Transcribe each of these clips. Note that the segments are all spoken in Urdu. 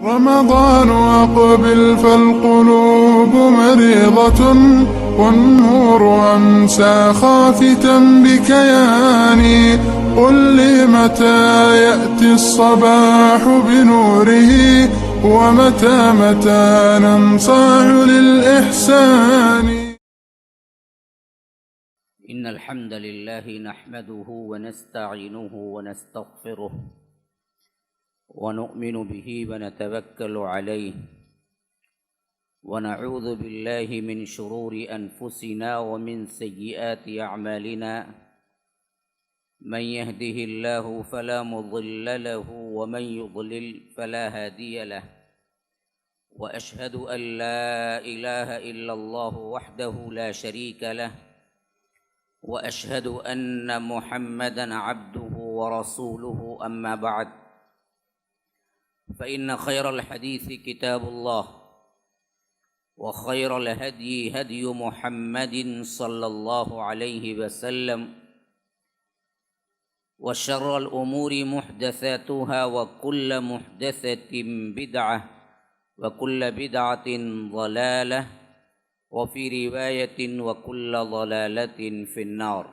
رمضان أقبل فالقلوب مريضة، والنور أمسى خافتا بكياني. قل لي متى يأتي الصباح بنوره، ومتى ننصاع للإحسان. إن الحمد لله نحمده ونستعينه ونستغفره ونؤمن به ونتوكل عليه، ونعوذ بالله من شرور أنفسنا ومن سيئات أعمالنا. من يهده الله فلا مضل له، ومن يضلل فلا هادي له. وأشهد أن لا إله إلا الله وحده لا شريك له، وأشهد أن محمدًا عبده ورسوله. أما بعد، فإن خير الحديث كتاب الله، وخير الهدي هدي محمد صلى الله عليه وسلم، وشر الأمور محدثاتها، وكل محدثة بدعة، وكل بدعة ضلالة، وفي رواية وكل ضلالة في النار.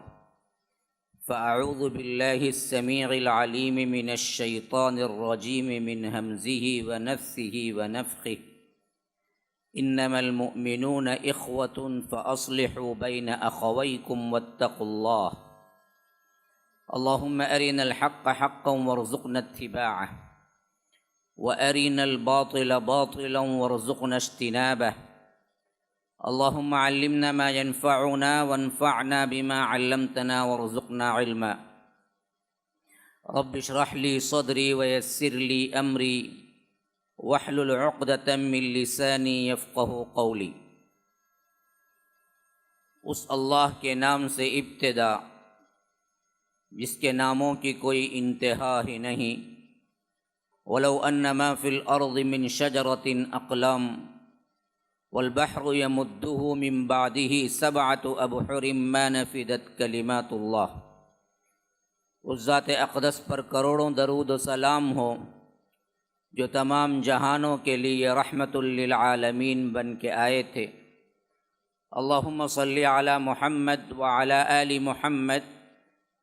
فأعوذ بالله السميع العليم من الشيطان الرجيم من همزه ونفثه ونفخه. إنما المؤمنون إخوة فأصلحوا بين أخويكم واتقوا الله. اللهم أرنا الحق حقا وارزقنا اتباعه، وأرنا الباطل باطلا وارزقنا اجتنابه. اللهم علمنا ما ينفعنا، وانفعنا بما علمتنا، وارزقنا علما. رب اشرح لي صدري ويسر لي أمري، واحلل عقدة من لساني يفقه قولي. اس اللہ کے نام سے ابتدا جس کے ناموں کی کوئی انتہا ہی نہیں. ولو ان ما فی الارض من شجرۃ اقلام، والبحر يمده من بعده 7 أبحر ما نفدت كلمات اللہ. اس ذات اقدس پر کروڑوں درود و سلام ہو جو تمام جہانوں کے لیے رحمت للعالمین بن کے آئے تھے. اللہم صلی علی محمد وعلی آل محمد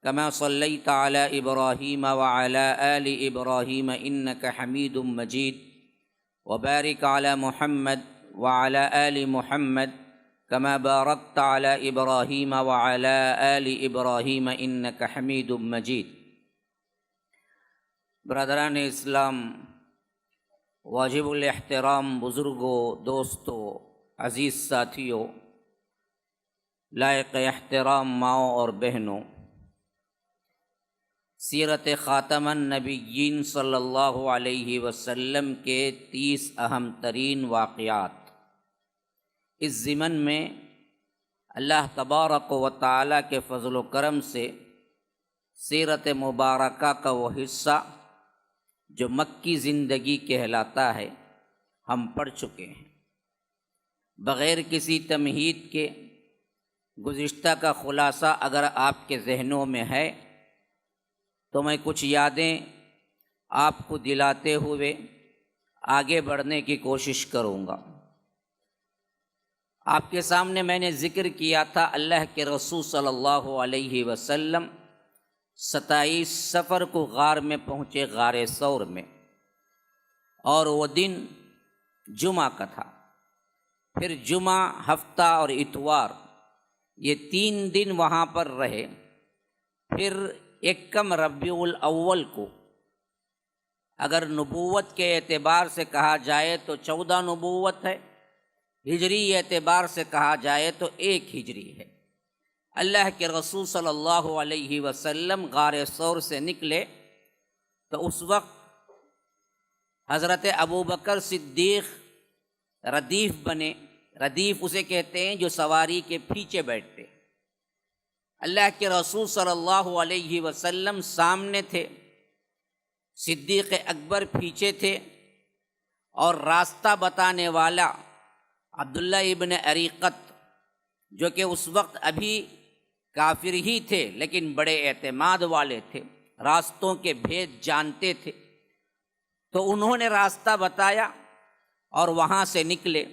کما صلیت علی ابراہیم وعلی آل ابراہیم انک حمید مجید. وبارک علی محمد وعلى آل محمد كما باركت على إبراهيم وعلى آل إبراهيم إنك حميد مجيد. برادران اسلام، واجب الاحترام بزرگوں، دوستوں، عزیز ساتھیوں، لائق احترام ماؤں اور بہنوں، سیرت خاتم النبیین صلی اللہ علیہ وسلم کے 30 اہم ترین واقعات. اس ضمن میں اللہ تبارک و تعالیٰ کے فضل و کرم سے سیرت مبارکہ کا وہ حصہ جو مکی زندگی کہلاتا ہے ہم پڑھ چکے ہیں. بغیر کسی تمہید کے گزشتہ کا خلاصہ اگر آپ کے ذہنوں میں ہے تو میں کچھ یادیں آپ کو دلاتے ہوئے آگے بڑھنے کی کوشش کروں گا. آپ کے سامنے میں نے ذکر کیا تھا اللہ کے رسول صلی اللہ علیہ وسلم 27 صفر کو غار میں پہنچے، غار ثور میں، اور وہ دن جمعہ کا تھا. پھر جمعہ، ہفتہ اور اتوار، یہ 3 دن وہاں پر رہے. پھر 1 ربیع الاول کو اگر نبوت کے اعتبار سے کہا جائے تو 14 نبوت ہے، ہجری اعتبار سے کہا جائے تو 1 ہجری ہے. اللہ کے رسول صلی اللہ علیہ وسلم غار ثور سے نکلے تو اس وقت حضرت ابوبکر صدیق ردیف بنے. ردیف اسے کہتے ہیں جو سواری کے پیچھے بیٹھتے. اللہ کے رسول صلی اللہ علیہ وسلم سامنے تھے، صدیق اکبر پیچھے تھے، اور راستہ بتانے والا عبداللہ ابن عریقت جو کہ اس وقت ابھی کافر ہی تھے لیکن بڑے اعتماد والے تھے، راستوں کے بھید جانتے تھے، تو انہوں نے راستہ بتایا اور وہاں سے نکلے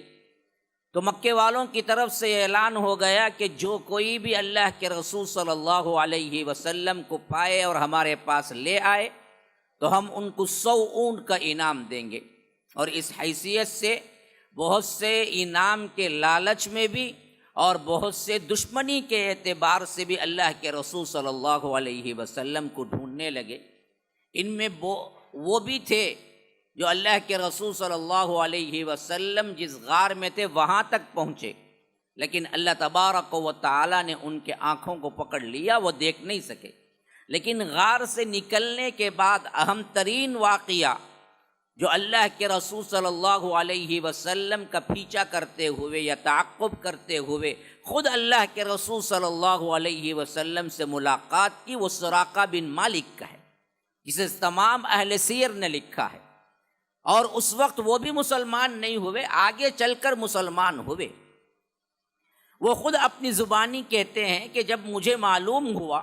تو مکے والوں کی طرف سے اعلان ہو گیا کہ جو کوئی بھی اللہ کے رسول صلی اللہ علیہ وسلم کو پائے اور ہمارے پاس لے آئے تو ہم ان کو 100 اونٹ کا انعام دیں گے۔ اور اس حیثیت سے بہت سے انعام کے لالچ میں بھی اور بہت سے دشمنی کے اعتبار سے بھی اللہ کے رسول صلی اللہ علیہ وسلم کو ڈھونڈنے لگے۔ ان میں وہ بھی تھے جو اللہ کے رسول صلی اللہ علیہ وسلم جس غار میں تھے وہاں تک پہنچے، لیکن اللہ تبارک و تعالیٰ نے ان کے آنکھوں کو پکڑ لیا، وہ دیکھ نہیں سکے۔ لیکن غار سے نکلنے کے بعد اہم ترین واقعہ جو اللہ کے رسول صلی اللہ علیہ وسلم کا پیچھا کرتے ہوئے یا تعقب کرتے ہوئے خود اللہ کے رسول صلی اللہ علیہ وسلم سے ملاقات کی، وہ سراقہ بن مالک کا ہے، جسے تمام اہل سیر نے لکھا ہے۔ اور اس وقت وہ بھی مسلمان نہیں ہوئے، آگے چل کر مسلمان ہوئے۔ وہ خود اپنی زبانی کہتے ہیں کہ جب مجھے معلوم ہوا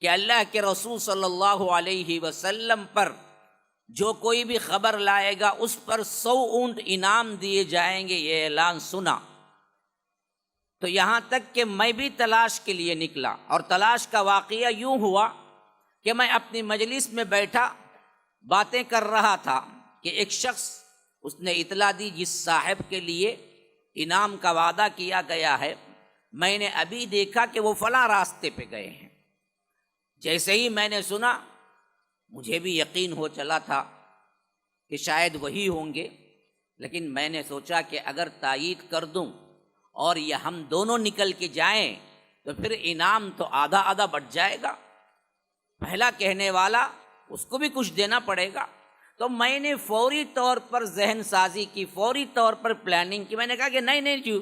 کہ اللہ کے رسول صلی اللہ علیہ وسلم پر جو کوئی بھی خبر لائے گا اس پر 100 اونٹ انعام دیے جائیں گے، یہ اعلان سنا تو یہاں تک کہ میں بھی تلاش کے لیے نکلا۔ اور تلاش کا واقعہ یوں ہوا کہ میں اپنی مجلس میں بیٹھا باتیں کر رہا تھا کہ ایک شخص اس نے اطلاع دی جس صاحب کے لیے انعام کا وعدہ کیا گیا ہے، میں نے ابھی دیکھا کہ وہ فلاں راستے پہ گئے ہیں۔ جیسے ہی میں نے سنا مجھے بھی یقین ہو چلا تھا کہ شاید وہی ہوں گے، لیکن میں نے سوچا کہ اگر تائید کر دوں اور یہ ہم دونوں نکل کے جائیں تو پھر انعام تو آدھا آدھا بٹ جائے گا، پہلا کہنے والا اس کو بھی کچھ دینا پڑے گا۔ تو میں نے فوری طور پر ذہن سازی کی، فوری طور پر پلاننگ کی۔ میں نے کہا کہ نہیں جی،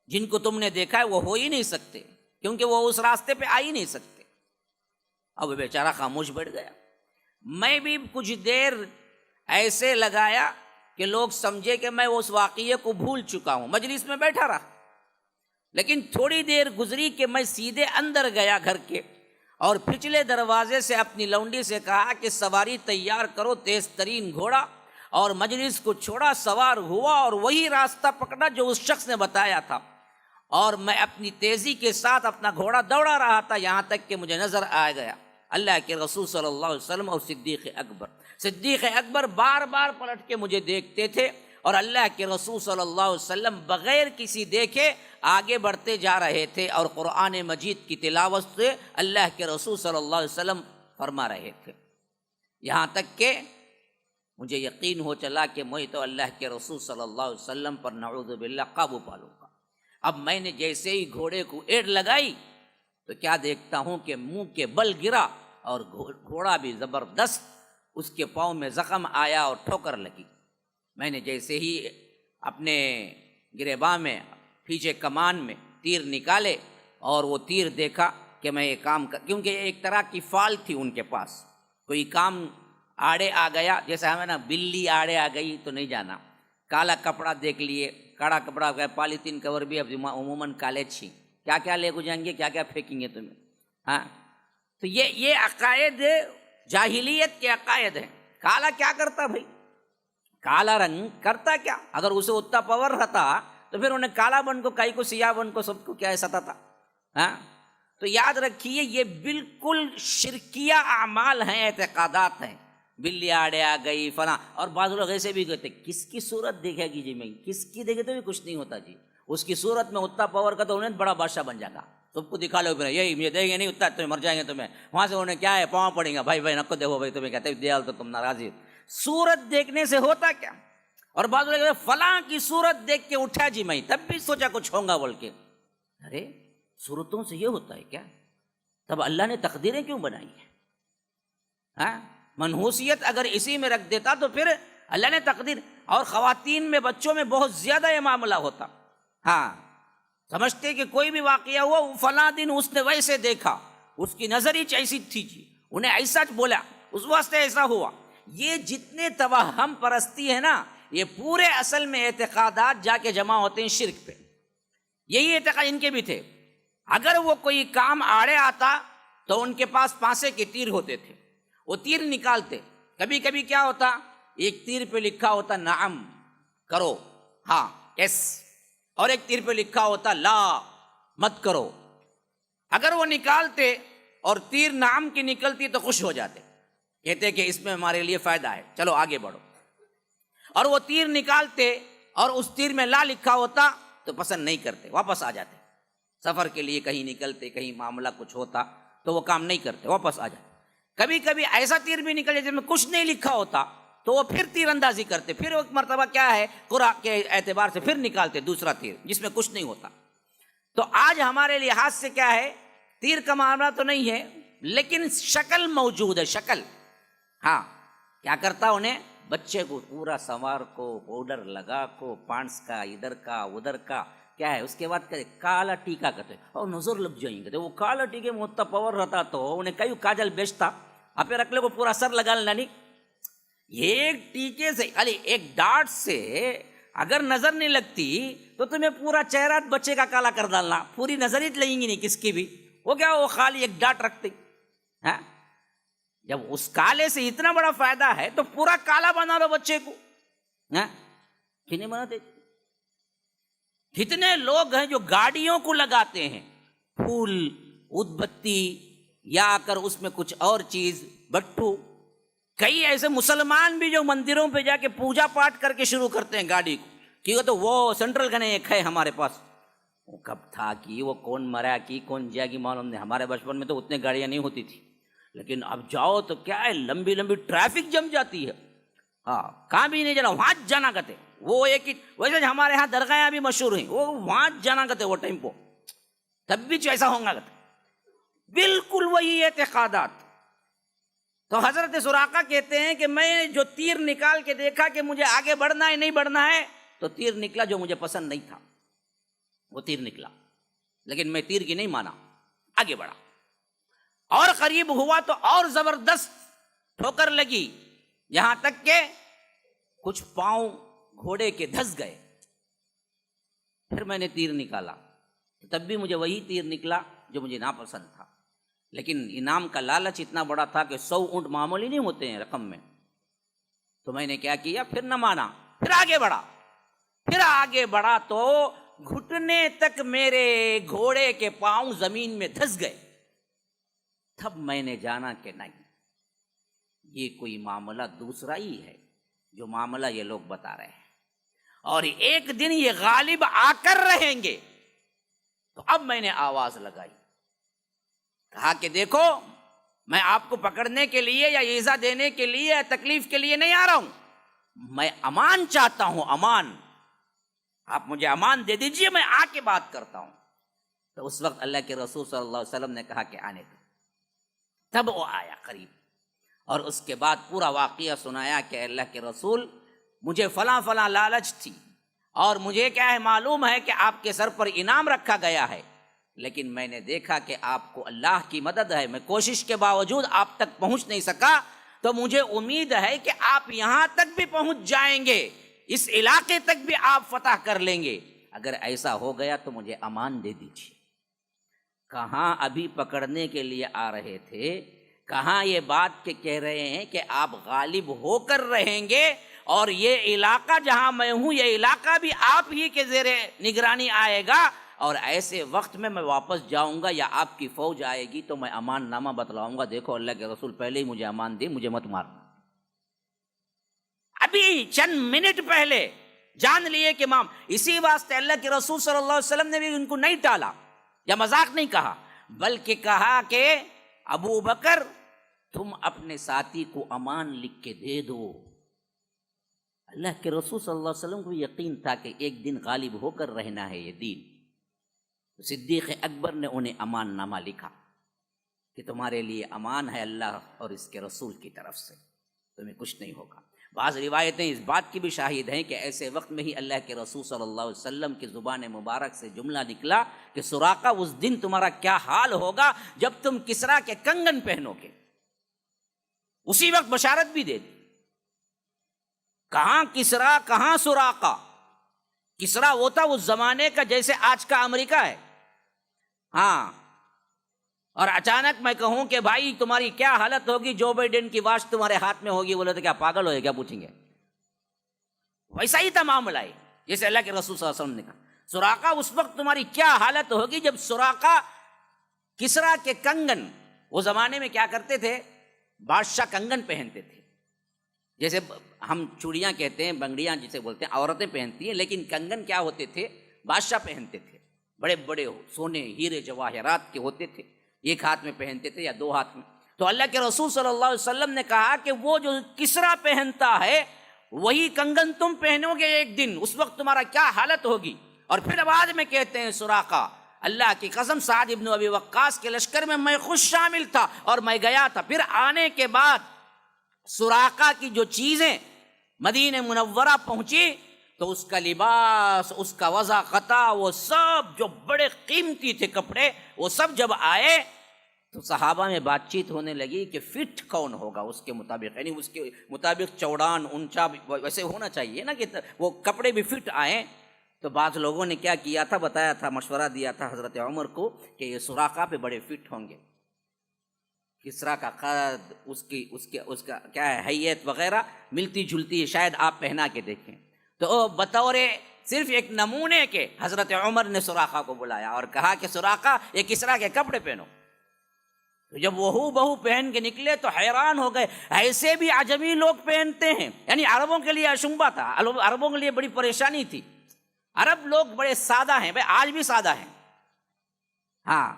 جن کو تم نے دیکھا ہے وہ ہو ہی نہیں سکتے، کیونکہ وہ اس راستے پہ آ ہی نہیں سکتے۔ اب وہ بیچارہ خاموش بیٹھ گیا۔ میں بھی کچھ دیر ایسے لگایا کہ لوگ سمجھے کہ میں اس واقعے کو بھول چکا ہوں، مجلس میں بیٹھا رہا۔ لیکن تھوڑی دیر گزری کہ میں سیدھے اندر گیا گھر کے، اور پچھلے دروازے سے اپنی لونڈی سے کہا کہ سواری تیار کرو، تیز ترین گھوڑا، اور مجلس کو چھوڑا، سوار ہوا اور وہی راستہ پکڑا جو اس شخص نے بتایا تھا۔ اور میں اپنی تیزی کے ساتھ اپنا گھوڑا دوڑا رہا تھا، یہاں تک کہ مجھے نظر آ گیا اللہ کے رسول صلی اللہ علیہ وسلم اور صدیق اکبر۔ صدیق اکبر بار بار پلٹ کے مجھے دیکھتے تھے، اور اللہ کے رسول صلی اللہ علیہ وسلم بغیر کسی دیکھے آگے بڑھتے جا رہے تھے، اور قرآن مجید کی تلاوت سے اللہ کے رسول صلی اللہ علیہ وسلم فرما رہے تھے، یہاں تک کہ مجھے یقین ہو چلا کہ میں تو اللہ کے رسول صلی اللہ علیہ وسلم پر نعوذ باللہ قابو پا لوں گا۔ اب میں نے جیسے ہی گھوڑے کو ایڑ لگائی تو کیا دیکھتا ہوں کہ منہ کے بل گرا، اور گھوڑا بھی زبردست، اس کے پاؤں میں زخم آیا اور ٹھوکر لگی۔ میں نے جیسے ہی اپنے گریباں میں پیچھے کمان میں تیر نکالے اور وہ تیر دیکھا کہ میں یہ کام کیونکہ ایک طرح کی فال تھی ان کے پاس، کوئی کام آڑے آ گیا، جیسے ہمیں نا بلی آڑے آ گئی تو نہیں جانا، کالا کپڑا دیکھ لیے، کاڑا کپڑا پالیتین کور بھی اب عموماً کالے چھی، کیا کیا لے کو جائیں گے، کیا کیا پھینکیں گے تمہیں۔ ہاں، تو یہ عقائد جاہلیت کے عقائد ہیں۔ کالا کیا کرتا بھائی؟ کالا رنگ کرتا کیا؟ اگر اسے اتنا پاور رہتا تو پھر انہیں کالا بن کو، کائی کو، سیاہ بن کو، سب کو کیا ایسا تھا؟ ہاں، تو یاد رکھیے یہ بالکل شرکیہ اعمال ہیں، اعتقادات ہیں۔ بلی آڑے آ گئی فلاں، اور بعض لوگ ایسے بھی کہتے کس کی صورت دیکھے گی جی، میں کس کی دیکھے تو بھی کچھ نہیں ہوتا جی، اس کی صورت میں اتنا پاور کا تو انہیں بڑا بادشاہ بن جائے گا، تم کو دکھا لو، یہی مجھے دیں گے نہیں اتنا، تمہیں مر جائیں گے تمہیں، وہاں سے انہیں کیا ہے پاؤں پڑیں گا، بھائی نکو دیکھو بھائی، تمہیں کہتے دیال تو تم ناراضی، صورت دیکھنے سے ہوتا کیا؟ اور بعض لوگ فلاں کی صورت دیکھ کے اٹھا جی میں، تب بھی سوچا کچھ ہوگا بول کے۔ ارے صورتوں سے یہ ہوتا ہے کیا؟ تب اللہ نے تقدیریں کیوں بنائی ہیں؟ ہاں، منحوسیت اگر اسی میں رکھ دیتا تو پھر اللہ نے تقدیر، اور خواتین میں، بچوں میں بہت زیادہ یہ معاملہ ہوتا۔ ہاں، سمجھتے کہ کوئی بھی واقعہ ہوا، فلاں دن اس نے ویسے دیکھا، اس کی نظر ہی ایسی تھی جی، انہیں ایسا بولا، اس واسطے ایسا ہوا۔ یہ جتنے توہم پرستی ہے نا، یہ پورے اصل میں اعتقادات جا کے جمع ہوتے ہیں شرک پہ۔ یہی اعتقاد ان کے بھی تھے۔ اگر وہ کوئی کام آڑے آتا تو ان کے پاس پانسے کے تیر ہوتے تھے، وہ تیر نکالتے۔ کبھی کبھی کیا ہوتا ایک تیر پہ لکھا ہوتا نعم کرو، ہاں یس، اور ایک تیر پہ لکھا ہوتا لا مت کرو. اگر وہ نکالتے اور تیر نعم کی نکلتی تو خوش ہو جاتے، کہتے کہ اس میں ہمارے لیے فائدہ ہے، چلو آگے بڑھو. اور وہ تیر نکالتے اور اس تیر میں لا لکھا ہوتا تو پسند نہیں کرتے، واپس آ جاتے. سفر کے لیے کہیں نکلتے، کہیں معاملہ کچھ ہوتا تو وہ کام نہیں کرتے، واپس آ جاتے. کبھی کبھی ایسا تیر بھی نکل جائے جس میں کچھ نہیں لکھا ہوتا تو وہ پھر تیر اندازی کرتے، پھر ایک مرتبہ کیا ہے قرآن کے اعتبار سے پھر نکالتے دوسرا تیر جس میں کچھ نہیں ہوتا. تو آج ہمارے لحاظ سے کیا ہے، تیر کا معاملہ تو نہیں ہے لیکن شکل موجود ہے، شکل. ہاں کیا کرتا انہیں، بچے کو پورا سنوار کو، پاؤڈر لگا کو، پانس کا ادھر کا ادھر کا کیا ہے، اس کے بعد کہتے کالا ٹیکا کرتے اور نظر لگ جائیں گے. وہ کالا ٹیکے میں اتنا پاور رہتا تو انہیں کئی کاجل بیچتا، آپ رکھ لے کو پورا سر لگا لینا. نہیں، ایک ٹیکے سے ایک ڈاٹ سے اگر نظر نہیں لگتی تو تمہیں پورا چہرہ بچے کا کالا کر ڈالنا، پوری نظر ہی لگیں گی نہیں کس کی بھی. وہ کیا، وہ خالی ایک ڈاٹ رکھتے. ہاں جب اس کالے سے اتنا بڑا فائدہ ہے تو پورا کالا بنا لو بچے کو. کیوں نہیں بناتے؟ کتنے لوگ ہیں جو گاڑیوں کو لگاتے ہیں پھول، ادھ بتی یا کر اس میں کچھ اور چیز، بٹھو. کئی ایسے مسلمان بھی جو مندروں پہ جا کے پوجا پاٹ کر کے شروع کرتے ہیں گاڑی کو، کیوں تو وہ سینٹرل کا ایک ہے ہمارے پاس. وہ کب تھا کہ وہ کون مرا کی کون جائے گی معلوم نہیں. ہمارے بچپن میں تو اتنے گاڑیاں نہیں ہوتی تھی، لیکن اب جاؤ تو کیا ہے، لمبی لمبی ٹریفک جم جاتی ہے. ہاں کہاں بھی نہیں جانا، وہاں جانا کرتے. وہ ایک ہی ویسے ہمارے ہاں درگاہیں بھی مشہور ہیں، وہ وہاں جانا کرتے وہ ٹائم کو، تب بھی ایسا ہوں گا کرتے. بالکل وہی اعتقادات. تو حضرت سراقہ کہتے ہیں کہ میں جو تیر نکال کے دیکھا کہ مجھے آگے بڑھنا ہے نہیں بڑھنا ہے، تو تیر نکلا جو مجھے پسند نہیں تھا، وہ تیر نکلا، لیکن میں تیر کی نہیں مانا، آگے بڑھا. اور قریب ہوا تو اور زبردست ٹھوکر لگی، یہاں تک کہ کچھ پاؤں گھوڑے کے دھس گئے. پھر میں نے تیر نکالا، تب بھی مجھے وہی تیر نکلا جو مجھے ناپسند تھا. لیکن انعام کا لالچ اتنا بڑا تھا کہ 100 اونٹ معمولی نہیں ہوتے ہیں رقم میں. تو میں نے کیا کیا، پھر نہ مانا، پھر آگے بڑھا. پھر آگے بڑھا تو گھٹنے تک میرے گھوڑے کے پاؤں زمین میں دھس گئے. تب میں نے جانا کہ نہیں، یہ کوئی معاملہ دوسرا ہی ہے جو معاملہ یہ لوگ بتا رہے ہیں، اور ایک دن یہ غالب آ کر رہیں گے. تو اب میں نے آواز لگائی، کہا کہ دیکھو میں آپ کو پکڑنے کے لیے یا ایذا دینے کے لیے یا تکلیف کے لیے نہیں آ رہا ہوں، میں امان چاہتا ہوں، امان. آپ مجھے امان دے دیجئے، میں آ کے بات کرتا ہوں. تو اس وقت اللہ کے رسول صلی اللہ علیہ وسلم نے کہا کہ آنے دو. تب وہ آیا قریب اور اس کے بعد پورا واقعہ سنایا کہ اللہ کے رسول مجھے فلاں فلاں لالچ تھی اور مجھے کیا ہے معلوم ہے کہ آپ کے سر پر انعام رکھا گیا ہے، لیکن میں نے دیکھا کہ آپ کو اللہ کی مدد ہے، میں کوشش کے باوجود آپ تک پہنچ نہیں سکا، تو مجھے امید ہے کہ آپ یہاں تک بھی پہنچ جائیں گے، اس علاقے تک بھی آپ فتح کر لیں گے. اگر ایسا ہو گیا تو مجھے امان دے دیجیے. کہاں ابھی پکڑنے کے لیے آ رہے تھے، کہاں یہ بات کہ کہہ رہے ہیں کہ آپ غالب ہو کر رہیں گے اور یہ علاقہ جہاں میں ہوں یہ علاقہ بھی آپ ہی کے زیر نگرانی آئے گا، اور ایسے وقت میں واپس جاؤں گا یا آپ کی فوج آئے گی تو میں امان نامہ بتلاؤں گا، دیکھو اللہ کے رسول پہلے ہی مجھے امان دی، مجھے مت مارنا. ابھی چند منٹ پہلے جان لیے کہ مام. اسی واسطے اللہ کے رسول صلی اللہ علیہ وسلم نے بھی ان کو نہیں ٹالا یا مذاق نہیں کہا، بلکہ کہا کہ ابو بکر تم اپنے ساتھی کو امان لکھ کے دے دو. اللہ کے رسول صلی اللہ علیہ وسلم کو یقین تھا کہ ایک دن غالب ہو کر رہنا ہے یہ دین. صدیق اکبر نے انہیں امان نامہ لکھا کہ تمہارے لیے امان ہے اللہ اور اس کے رسول کی طرف سے، تمہیں کچھ نہیں ہوگا. بعض روایتیں اس بات کی بھی شاہد ہیں کہ ایسے وقت میں ہی اللہ کے رسول صلی اللہ علیہ وسلم کی زبان مبارک سے جملہ نکلا کہ سراقہ اس دن تمہارا کیا حال ہوگا جب تم کسریٰ کے کنگن پہنو گے. اسی وقت بشارت بھی دے دی. کہاں کسریٰ کہاں سراقہ. کسریٰ وہ تھا اس زمانے کا جیسے آج کا امریکہ ہے. ہاں، اور اچانک میں کہوں کہ بھائی تمہاری کیا حالت ہوگی، جو بائیڈن کی واچ تمہارے ہاتھ میں ہوگی، بولے تو کیا پاگل ہوئے کیا پوچھیں گے. ویسا ہی تھا معاملہ ہے جیسے اللہ کے رسول صلی اللہ علیہ وسلم نے کہا. سراقہ اس وقت تمہاری کیا حالت ہوگی جب سراقہ کسرا کے کنگن، وہ زمانے میں کیا کرتے تھے، بادشاہ کنگن پہنتے تھے. جیسے ہم چوڑیاں کہتے ہیں، بنگڑیاں جسے بولتے ہیں، عورتیں پہنتی ہیں، لیکن کنگن کیا ہوتے تھے، بادشاہ پہنتے تھے. بڑے بڑے سونے ہیرے جواہرات کے ہوتے تھے، ایک ہاتھ میں پہنتے تھے یا دو ہاتھ میں. تو اللہ کے رسول صلی اللہ علیہ وسلم نے کہا کہ وہ جو کسرا پہنتا ہے وہی کنگن تم پہنو گے ایک دن، اس وقت تمہارا کیا حالت ہوگی. اور پھر بعد میں کہتے ہیں سراقہ، اللہ کی قسم سعد ابن ابی وقاص کے لشکر میں خود شامل تھا اور میں گیا تھا. پھر آنے کے بعد سراقہ کی جو چیزیں مدینہ منورہ پہنچی تو اس کا لباس، اس کا وضع قطع، وہ سب جو بڑے قیمتی تھے کپڑے، وہ سب جب آئے تو صحابہ میں بات چیت ہونے لگی کہ فٹ کون ہوگا اس کے مطابق، یعنی اس کے مطابق چوڑان اونچا ویسے ہونا چاہیے نا کہ وہ کپڑے بھی فٹ آئیں. تو بعض لوگوں نے کیا کیا تھا، بتایا تھا، مشورہ دیا تھا حضرت عمر کو کہ یہ سراقہ پہ بڑے فٹ ہوں گے. کسرا کا قد، اس کا کیا ہے حیت وغیرہ ملتی جلتی ہے، شاید آپ پہنا کے دیکھیں. تو بطور صرف ایک نمونے کے حضرت عمر نے سراقہ کو بلایا اور کہا کہ سراقہ یہ کسرا کے کپڑے پہنو. تو جب وہ بہو پہن کے نکلے تو حیران ہو گئے، ایسے بھی عجمی لوگ پہنتے ہیں. یعنی عربوں کے لیے اشنبا تھا، عربوں کے لیے بڑی پریشانی تھی. عرب لوگ بڑے سادہ ہیں، بھائی آج بھی سادہ ہیں، ہاں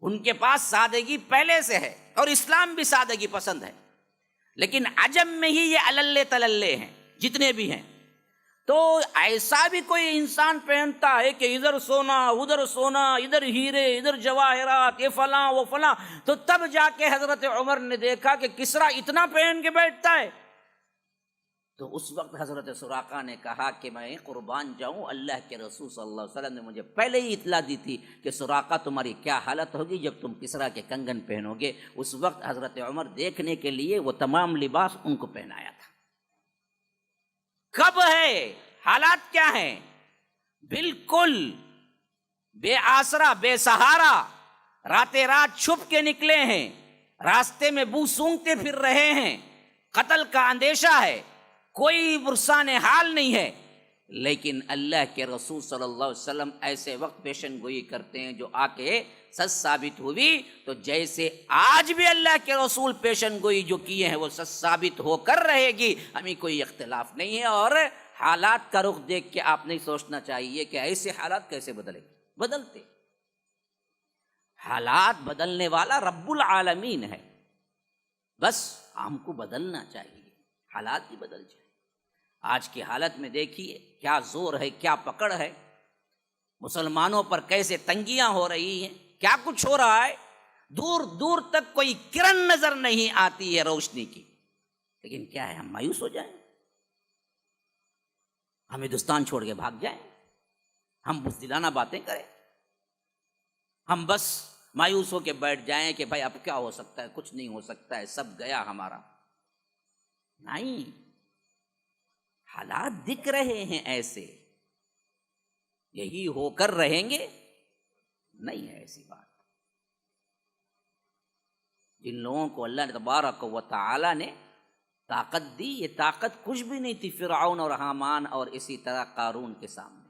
ان کے پاس سادگی پہلے سے ہے اور اسلام بھی سادگی پسند ہے. لیکن عجم میں ہی یہ اللے تللے ہیں جتنے بھی ہیں. تو ایسا بھی کوئی انسان پہنتا ہے کہ ادھر سونا ادھر ہیرے ادھر جواہرات، یہ فلاں وہ فلاں. تو تب جا کے حضرت عمر نے دیکھا کہ کسرا اتنا پہن کے بیٹھتا ہے. تو اس وقت حضرت سراقہ نے کہا کہ میں قربان جاؤں، اللہ کے رسول صلی اللہ علیہ وسلم نے مجھے پہلے ہی اطلاع دی تھی کہ سراقہ تمہاری کیا حالت ہوگی جب تم کسرا کے کنگن پہنو گے. اس وقت حضرت عمر دیکھنے کے لیے وہ تمام لباس ان کو پہنایا تھا. کب ہے، حالات کیا ہیں، بالکل بے آسرا بے سہارا، راتیں رات چھپ کے نکلے ہیں، راستے میں بو سونگتے پھر رہے ہیں، قتل کا اندیشہ ہے، کوئی برسان حال نہیں ہے. لیکن اللہ کے رسول صلی اللہ علیہ وسلم ایسے وقت پیشن گوئی کرتے ہیں جو آ کے سچ ثابت ہوئی. تو جیسے آج بھی اللہ کے رسول پیشن گوئی جو کیے ہیں وہ سچ ثابت ہو کر رہے گی، ہمیں کوئی اختلاف نہیں ہے. اور حالات کا رخ دیکھ کے آپ نہیں سوچنا چاہیے کہ ایسے حالات کیسے بدلے، بدلتے. حالات بدلنے والا رب العالمین ہے، بس ہم کو بدلنا چاہیے، حالات بھی بدل جائیں. آج کی حالت میں دیکھیے کیا زور ہے، کیا پکڑ ہے، مسلمانوں پر کیسے تنگیاں ہو رہی ہیں، کیا کچھ ہو رہا ہے. دور دور تک کوئی کرن نظر نہیں آتی ہے روشنی کی. لیکن کیا ہے، ہم مایوس ہو جائیں، ہم ہندوستان چھوڑ کے بھاگ جائیں، ہم بزدلانہ باتیں کریں، ہم بس مایوس ہو کے بیٹھ جائیں کہ بھائی اب کیا ہو سکتا ہے، کچھ نہیں ہو سکتا ہے، سب گیا ہمارا. نہیں، حالات دکھ رہے ہیں ایسے، یہی ہو کر رہیں گے، نہیں ہے ایسی بات. جن لوگوں کو اللہ تبارک و تعالی نے طاقت دی، یہ طاقت کچھ بھی نہیں تھی فرعون اور حامان اور اسی طرح قارون کے سامنے.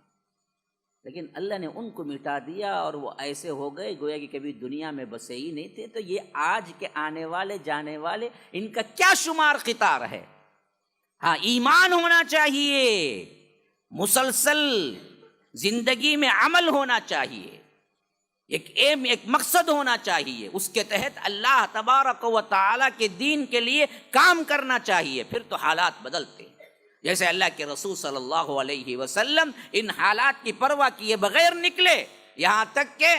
لیکن اللہ نے ان کو مٹا دیا اور وہ ایسے ہو گئے گویا کہ کبھی دنیا میں بسے ہی نہیں تھے. تو یہ آج کے آنے والے جانے والے ان کا کیا شمار قطار ہے. ہاں، ایمان ہونا چاہیے، مسلسل زندگی میں عمل ہونا چاہیے، ایک ایم، ایک مقصد ہونا چاہیے، اس کے تحت اللہ تبارک و تعالیٰ کے دین کے لیے کام کرنا چاہیے. پھر تو حالات بدلتے ہیں. جیسے اللہ کے رسول صلی اللہ علیہ وسلم ان حالات کی پرواہ کیے بغیر نکلے، یہاں تک کہ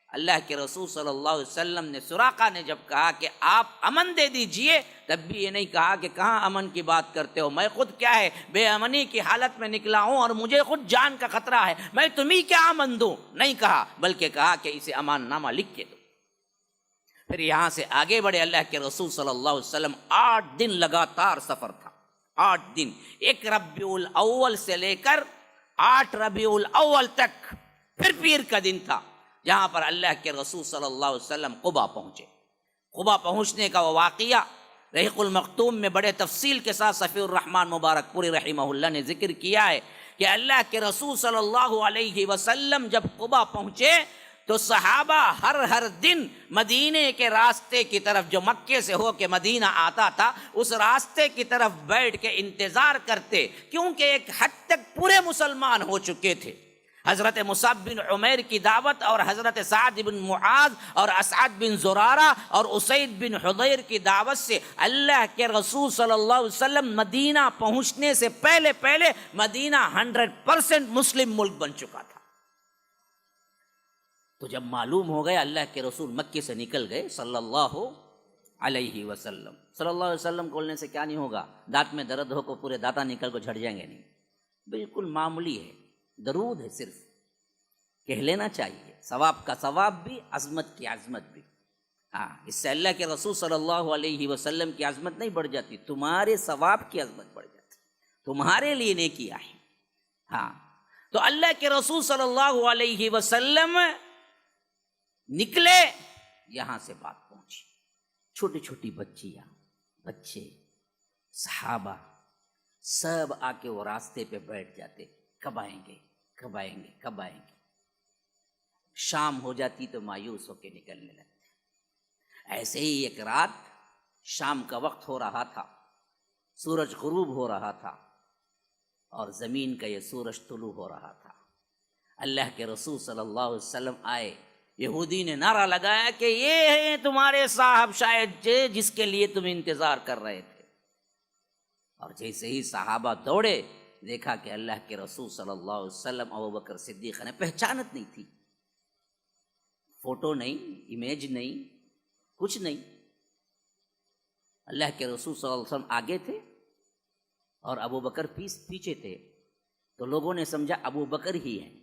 اللہ کے رسول صلی اللہ علیہ وسلم نے سراقہ نے جب کہا کہ آپ امن دے دیجئے، تب بھی یہ نہیں کہا کہ کہاں امن کی بات کرتے ہو، میں خود کیا ہے بے امنی کی حالت میں نکلا ہوں اور مجھے خود جان کا خطرہ ہے، میں تمہیں کیا امن دوں. نہیں کہا، بلکہ کہا کہ اسے امان نامہ لکھ کے دو. پھر یہاں سے آگے بڑھے اللہ کے رسول صلی اللہ علیہ وسلم. 8 دن لگاتار سفر تھا، 8 دن، 1 ربیع الاول سے لے کر 8 ربیع الاول تک. پھر پیر کا دن تھا جہاں پر اللہ کے رسول صلی اللہ علیہ وسلم قبا پہنچے. قبا پہنچنے کا وہ واقعہ رحیق المختوم میں بڑے تفصیل کے ساتھ صفی الرحمن مبارک پوری رحمہ اللہ نے ذکر کیا ہے کہ اللہ کے رسول صلی اللہ علیہ وسلم جب قبا پہنچے تو صحابہ ہر دن مدینے کے راستے کی طرف جو مکے سے ہو کے مدینہ آتا تھا اس راستے کی طرف بیٹھ کے انتظار کرتے، کیونکہ ایک حد تک پورے مسلمان ہو چکے تھے۔ حضرت مصعب بن عمیر کی دعوت اور حضرت سعد بن معاذ اور اسعد بن زرارہ اور اسید بن حضیر کی دعوت سے اللہ کے رسول صلی اللہ علیہ وسلم مدینہ پہنچنے سے پہلے مدینہ 100% مسلم ملک بن چکا تھا۔ تو جب معلوم ہو گیا اللہ کے رسول مکے سے نکل گئے صلی اللہ علیہ وسلم، صلی اللہ علیہ وسلم بولنے سے کیا نہیں ہوگا، دانت میں درد ہو کو پورے دانت نکل کو جھڑ جائیں گے نہیں، بالکل معمولی ہے، درود ہے، صرف کہہ لینا چاہیے، ثواب کا ثواب بھی، عظمت کی عظمت بھی۔ ہاں، اس سے اللہ کے رسول صلی اللہ علیہ وسلم کی عظمت نہیں بڑھ جاتی، تمہارے ثواب کی عظمت بڑھ جاتی، تمہارے لیے نیکی ہے۔ ہاں، تو اللہ کے رسول صلی اللہ علیہ وسلم نکلے، یہاں سے بات پہنچی، چھوٹی چھوٹی بچیاں، بچے، صحابہ سب آ کے وہ راستے پہ بیٹھ جاتے، کب آئیں گے کب آئیں گے کب آئیں گے۔ شام ہو جاتی تو مایوس ہو کے نکلنے لگتے۔ ایسے ہی ایک رات شام کا وقت ہو رہا تھا، سورج غروب ہو رہا تھا اور زمین کا یہ سورج طلوع ہو رہا تھا۔ اللہ کے رسول صلی اللہ علیہ وسلم آئے، یہودی نے نعرہ لگایا کہ یہ ہیں تمہارے صاحب شاید جس کے لیے تم انتظار کر رہے تھے۔ اور جیسے ہی صحابہ دوڑے، دیکھا کہ اللہ کے رسول صلی اللہ علیہ وسلم ابوبکر صدیق نے پہچانت نہیں تھی، فوٹو نہیں، امیج نہیں، کچھ نہیں۔ اللہ کے رسول صلی اللہ علیہ وسلم آگے تھے اور ابوبکر پیچھے تھے، تو لوگوں نے سمجھا ابوبکر ہی ہیں،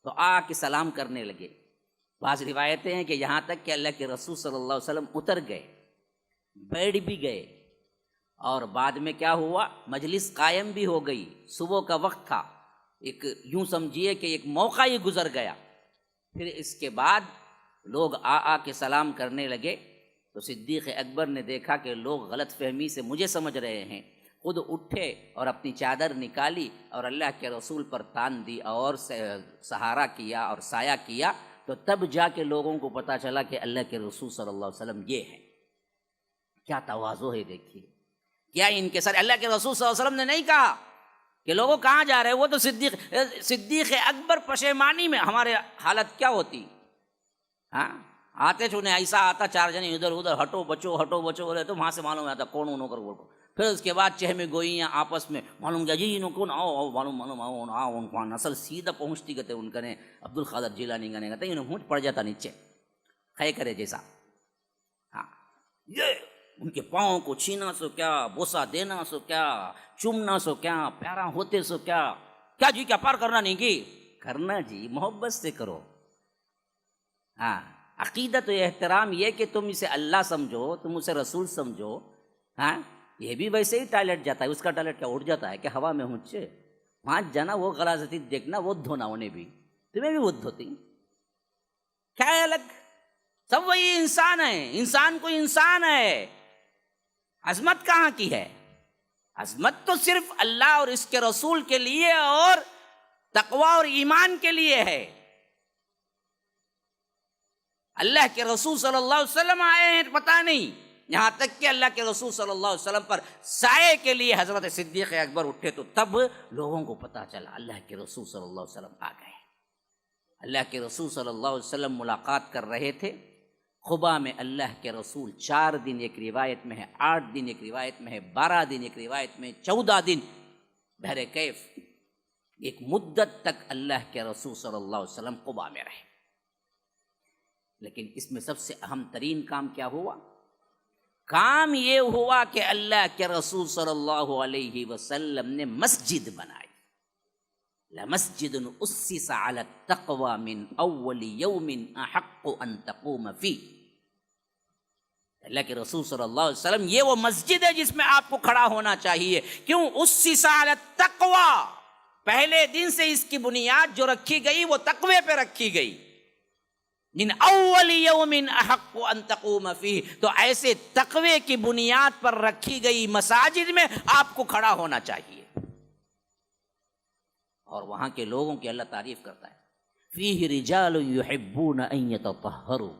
تو آ کے سلام کرنے لگے۔ بعض روایتیں ہیں کہ یہاں تک کہ اللہ کے رسول صلی اللہ علیہ وسلم اتر گئے، بیٹھ بھی گئے، اور بعد میں کیا ہوا، مجلس قائم بھی ہو گئی، صبح کا وقت تھا، ایک یوں سمجھیے کہ ایک موقع ہی گزر گیا۔ پھر اس کے بعد لوگ آ کے سلام کرنے لگے، تو صدیق اکبر نے دیکھا کہ لوگ غلط فہمی سے مجھے سمجھ رہے ہیں، خود اٹھے اور اپنی چادر نکالی اور اللہ کے رسول پر تان دی اور سہارا کیا اور سایہ کیا، تو تب جا کے لوگوں کو پتہ چلا کہ اللہ کے رسول صلی اللہ علیہ وسلم یہ ہے۔ کیا تواضع ہے، دیکھیے کیا ان کے ساتھ۔ اللہ کے رسول صلی اللہ علیہ وسلم نے نہیں کہا کہ لوگوں کہاں جا رہے ہیں، وہ تو صدیق اکبر پشیمانی میں، ہمارے حالت کیا ہوتی، ہاں آتے چھونے ایسا آتا، چار جنے ادھر ادھر ہٹو بچو بولے تو وہاں سے معلوم آتا کون انہوں کر بول کو، پھر اس کے بعد چہمے گوئیاں آپس میں معلوم کیا جی انہوں کون آؤ معلوم آؤ ان کو نسل سیدھا پہنچتی گتے ان کنے عبد القادر جیلانی گنے گتے انہوں ہونٹ پڑ جاتا نیچے خے کرے جیسا۔ ہاں، یہ ان کے پاؤں کو چھینا سو کیا، بوسا دینا سو کیا، چومنا سو کیا، پیارا ہوتے سو کیا جی، کیا پار کرنا نہیں کی کرنا جی، محبت سے کرو۔ ہاں، عقیدت و احترام یہ کہ تم اسے اللہ سمجھو، تم اسے رسول سمجھو۔ ہاں، یہ بھی ویسے ہی ٹوائلٹ جاتا ہے، اس کا ٹوائلٹ کیا اٹھ جاتا ہے کہ ہوا میں ہونچے وہاں جانا، وہ غلاظتی دیکھنا، وہ دھونا، انہیں بھی تمہیں بھی وہ دھوتی، کیا ہے الگ، سب وہی انسان ہے، انسان کو انسان ہے۔ عظمت کہاں کی ہے؟ عظمت تو صرف اللہ اور اس کے رسول کے لیے اور تقوی اور ایمان کے لیے ہے۔ اللہ کے رسول صلی اللہ علیہ وسلم آئے ہیں پتہ نہیں، یہاں تک کہ اللہ کے رسول صلی اللہ علیہ وسلم پر سائے کے لیے حضرت صدیق اکبر اٹھے تو تب لوگوں کو پتہ چلا اللہ کے رسول صلی اللہ علیہ وسلم آ گئے۔ اللہ کے رسول صلی اللہ علیہ وسلم ملاقات کر رہے تھے قبا میں۔ اللہ کے رسول 4 دن، ایک روایت میں ہے 8 دن، ایک روایت میں ہے 12 دن، ایک روایت میں 14 دن، بہر کیف ایک مدت تک اللہ کے رسول صلی اللہ علیہ وسلم قبا میں رہے۔ لیکن اس میں سب سے اہم ترین کام کیا ہوا؟ کام یہ ہوا کہ اللہ کے رسول صلی اللہ علیہ وسلم نے مسجد بنائی۔ لَمَسْجِدٌ أُسِّسَ عَلَى التَّقْوَى مِنْ أَوَّلِ يَوْمٍ أَحَقُّ أَن تَقُومَ فِيهِ۔ اللہ کے رسول صلی اللہ علیہ وسلم، یہ وہ مسجد ہے جس میں آپ کو کھڑا ہونا چاہیے۔ کیوں؟ أُسِّسَ عَلَى التَّقْوَى، پہلے دن سے اس کی بنیاد جو رکھی گئی وہ تقوی پہ رکھی گئی۔ من اول یوم احق ان تقوم فیہ، تو ایسے تقوی کی بنیاد پر رکھی گئی مساجد میں آپ کو کھڑا ہونا چاہیے۔ اور وہاں کے لوگوں کی اللہ تعریف کرتا ہے، فیہ رجال یحبون ان یتطہروا،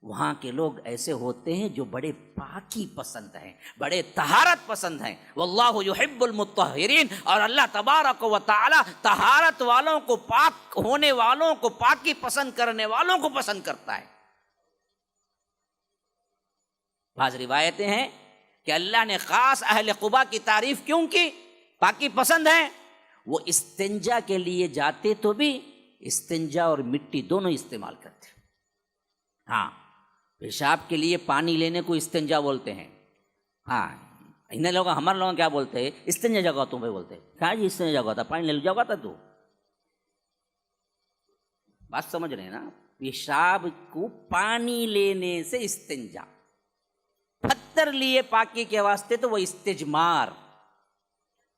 وہاں کے لوگ ایسے ہوتے ہیں جو بڑے پاکی پسند ہیں، بڑے طہارت پسند ہیں۔ واللہ یحب المطہرین، اور اللہ تبارک و تعالی طہارت والوں کو، پاک ہونے والوں کو، پاکی پسند کرنے والوں کو پسند کرتا ہے۔ بعض روایتیں ہیں کہ اللہ نے خاص اہل قباء کی تعریف کیوں کی؟ پاکی پسند ہیں، وہ استنجا کے لیے جاتے تو بھی استنجا اور مٹی دونوں استعمال کرتے۔ ہاں، پیشاب کے لیے پانی لینے کو استنجا بولتے ہیں۔ ہاں، انہیں لوگ، ہمارے لوگ کیا بولتے ہیں؟ استنجا جگہ تم بولتے ہیں، کہاں جی استنجا جگہ تھا، پانی لے لو جگہ تھا تو۔ بات سمجھ رہے ہیں نا؟ پیشاب کو پانی لینے سے استنجا، پتھر لیے پاکی کے واسطے تو وہ استجمار،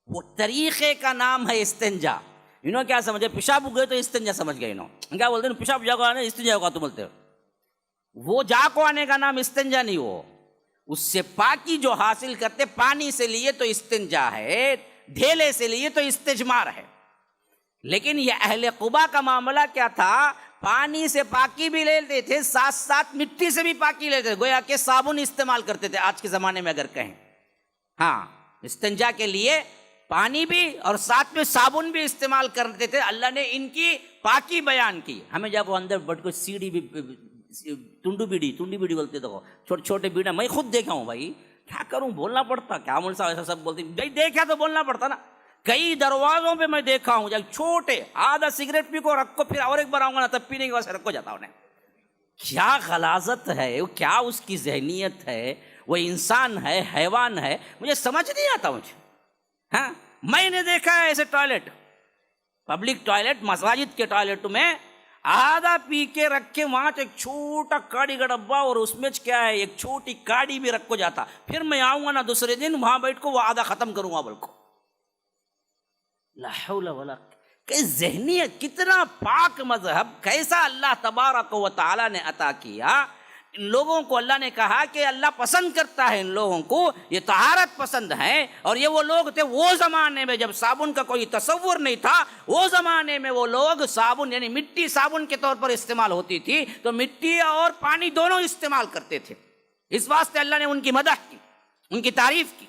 وہ طریقے کا نام ہے استنجا۔ انہوں کیا سمجھے؟ پیشاب گئے تو استنجا سمجھ گئے، انہوں کیا بولتے ہیں؟ پیشاب جا کو آنے، استنجا کو تو بولتے ہو۔ وہ جا کو آنے کا نام استنجا نہیں، وہ اس سے پاکی جو حاصل کرتے، پانی سے لیے تو استنجا ہے، ڈھیلے سے لیے تو استجمار ہے۔ لیکن یہ اہل قباء کا معاملہ کیا تھا؟ پانی سے پاکی بھی لیتے تھے، ساتھ ساتھ مٹی سے بھی پاکی لیتے تھے، گویا کہ صابن استعمال کرتے تھے آج کے زمانے میں اگر کہیں۔ ہاں، استنجا کے لیے پانی بھی اور ساتھ میں صابن بھی استعمال کرتے تھے۔ اللہ نے ان کی پاکی بیان کی۔ ہمیں جب وہ اندر بڑھ کو سیڑھی بھی، ٹنڈی بیڑی بولتے تو چھوٹے چھوٹے بیڑا، میں خود دیکھا ہوں بھائی، کیا کروں، بولنا پڑتا، کیا مول صاحب ایسا سب بولتے ہیں، دیکھا تو بولنا پڑتا نا۔ کئی دروازوں پہ میں دیکھا ہوں، جب چھوٹے آدھا سگریٹ پی کو رکھو، پھر اور ایک بار آؤں گا نا تب پینے کے بعد رکھو جاتا انہیں۔ کیا غلاظت ہے، کیا اس کی ذہنیت ہے، وہ انسان ہے، حیوان ہے، مجھے سمجھ نہیں آتا مجھے۔ ہاں، میں نے دیکھا ہے ایسے ٹوائلٹ، پبلک ٹوائلٹ، مساجد کے ٹوائلٹ میں آدھا پی کے رکھے، وہاں ایک چھوٹا کاڑی کا ڈبا اور اس میں کیا ہے، ایک چھوٹی کاڑی بھی رکھو جاتا، پھر میں آؤں گا نا دوسرے دن وہاں بیٹھ کو وہ آدھا ختم کروں گا بلکہ۔ لا حول ولا، کہ ذہنیت، کتنا پاک مذہب، کیسا اللہ تبارک و تعالی نے عطا کیا ان لوگوں کو۔ اللہ نے کہا کہ اللہ پسند کرتا ہے ان لوگوں کو، یہ طہارت پسند ہیں۔ اور یہ وہ لوگ تھے وہ زمانے میں جب صابن کا کوئی تصور نہیں تھا، وہ زمانے میں وہ لوگ صابن یعنی مٹی صابن کے طور پر استعمال ہوتی تھی، تو مٹی اور پانی دونوں استعمال کرتے تھے۔ اس واسطے اللہ نے ان کی مدح کی، ان کی تعریف کی۔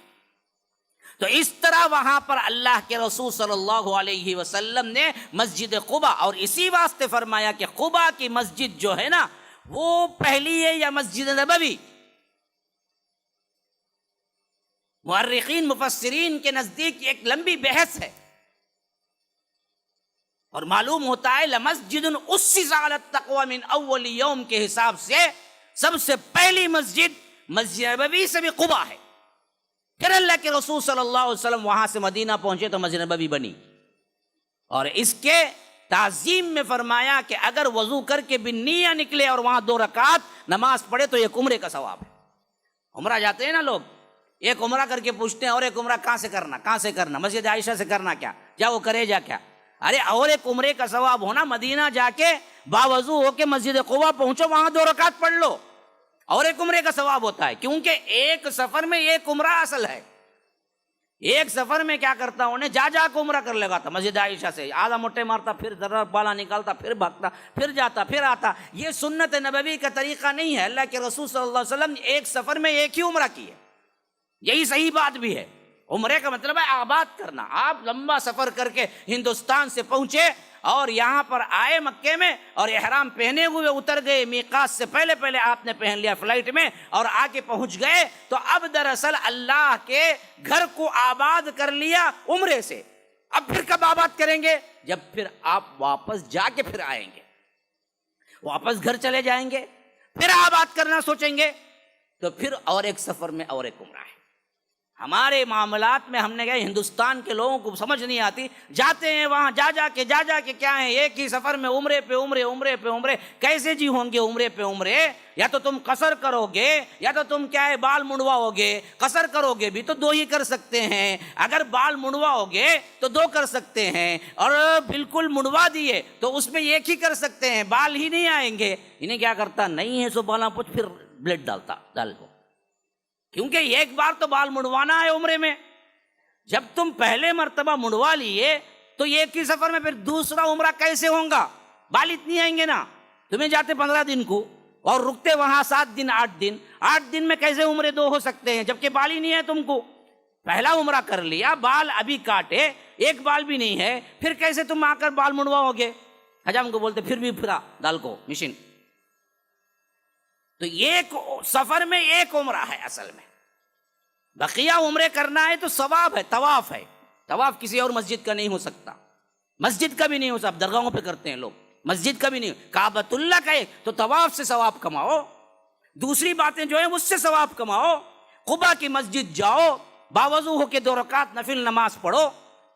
تو اس طرح وہاں پر اللہ کے رسول صلی اللہ علیہ وسلم نے مسجد قباء، اور اسی واسطے فرمایا کہ قباء کی مسجد جو ہے نا وہ پہلی ہے یا مسجد نبوی؟ مؤرخین مفسرین کے نزدیک ایک لمبی بحث ہے، اور معلوم ہوتا ہے لمسجد اسس علی التقوی من اول یوم کے حساب سے سب سے پہلی مسجد مسجد نبوی سے بھی قباء ہے۔ پھر اللہ کے رسول صلی اللہ علیہ وسلم وہاں سے مدینہ پہنچے تو مسجد نبوی بنی، اور اس کے تعظیم میں فرمایا کہ اگر وضو کر کے بالنیہ نکلے اور وہاں 2 رکعت نماز پڑھے تو ایک عمرے کا ثواب ہے۔ عمرہ جاتے ہیں نا لوگ، ایک عمرہ کر کے پوچھتے ہیں اور ایک عمرہ کہاں سے کرنا، مسجد عائشہ سے کرنا کیا، جا وہ کرے جا کیا، ارے اور ایک عمرے کا ثواب ہونا، مدینہ جا کے باوضو ہو کے مسجد قباء پہنچو، وہاں 2 رکعت پڑھ لو، اور ایک عمرے کا ثواب ہوتا ہے، کیونکہ ایک سفر میں ایک عمرہ اصل ہے۔ ایک سفر میں کیا کرتا انہیں جا کو عمرہ کر لگا تھا مسجد عائشہ سے، آدھا موٹے مارتا، پھر ذرا بالا نکالتا، پھر بھاگتا، پھر جاتا، پھر آتا۔ یہ سنت نبوی کا طریقہ نہیں ہے۔ اللہ کے رسول صلی اللہ علیہ وسلم نے ایک سفر میں ایک ہی عمرہ کی ہے، یہی صحیح بات بھی ہے۔ عمرے کا مطلب ہے آباد کرنا۔ آپ لمبا سفر کر کے ہندوستان سے پہنچے اور یہاں پر آئے مکے میں، اور احرام پہنے ہوئے اتر گئے، میقات سے پہلے آپ نے پہن لیا فلائٹ میں اور آگے پہنچ گئے، تو اب دراصل اللہ کے گھر کو آباد کر لیا عمرے سے۔ اب پھر کب آباد کریں گے؟ جب پھر آپ واپس جا کے پھر آئیں گے، واپس گھر چلے جائیں گے، پھر آباد کرنا سوچیں گے، تو پھر اور ایک سفر میں اور ایک عمرہ ہے۔ ہمارے معاملات میں ہم نے کہا ہندوستان کے لوگوں کو سمجھ نہیں آتی، جاتے ہیں وہاں جا کے کیا ہے، ایک ہی سفر میں عمرے پہ عمرے، کیسے جی ہوں گے عمرے پہ عمرے؟ یا تو تم قصر کرو گے یا تو تم کیا ہے بال منڈواؤ گے۔ قصر کرو گے بھی تو 2 ہی کر سکتے ہیں، اگر بال منڈواؤ گے تو 2 کر سکتے ہیں، اور بالکل منڈوا دیے تو اس میں 1 ہی کر سکتے ہیں، بال ہی نہیں آئیں گے۔ انہیں کیا کرتا، نہیں ہے سو بالا پوچھ، پھر بلیڈ ڈال دو، کیونکہ ایک بار تو بال منڈوانا ہے عمرے میں۔ جب تم پہلے مرتبہ منڈوا لیے تو ایک ہی سفر میں پھر دوسرا عمرہ کیسے ہوگا؟ بال اتنی آئیں گے نا، تمہیں جاتے 15 دن کو اور رکتے وہاں 7 دن 8 دن میں کیسے عمرے 2 ہو سکتے ہیں جبکہ بال ہی نہیں ہے تم کو؟ پہلا عمرہ کر لیا، بال ابھی کاٹے، ایک بال بھی نہیں ہے، پھر کیسے تم آ کر بال منڈواؤ گے؟ حجام کو بولتے پھر بھی پھرا ڈال کو مشین۔ تو ایک سفر میں 1 عمرہ ہے اصل میں، بقیہ عمرے کرنا ہے تو ثواب ہے، طواف ہے۔ طواف کسی اور مسجد کا نہیں ہو سکتا، مسجد کا بھی نہیں ہو سکتا، درگاہوں پہ کرتے ہیں لوگ، مسجد کا بھی نہیں، کعبۃ اللہ کا ہے تو طواف سے ثواب کماؤ، دوسری باتیں جو ہیں اس سے ثواب کماؤ۔ قباء کی مسجد جاؤ، باوضو ہو کے 2 رکعت نفل نماز پڑھو،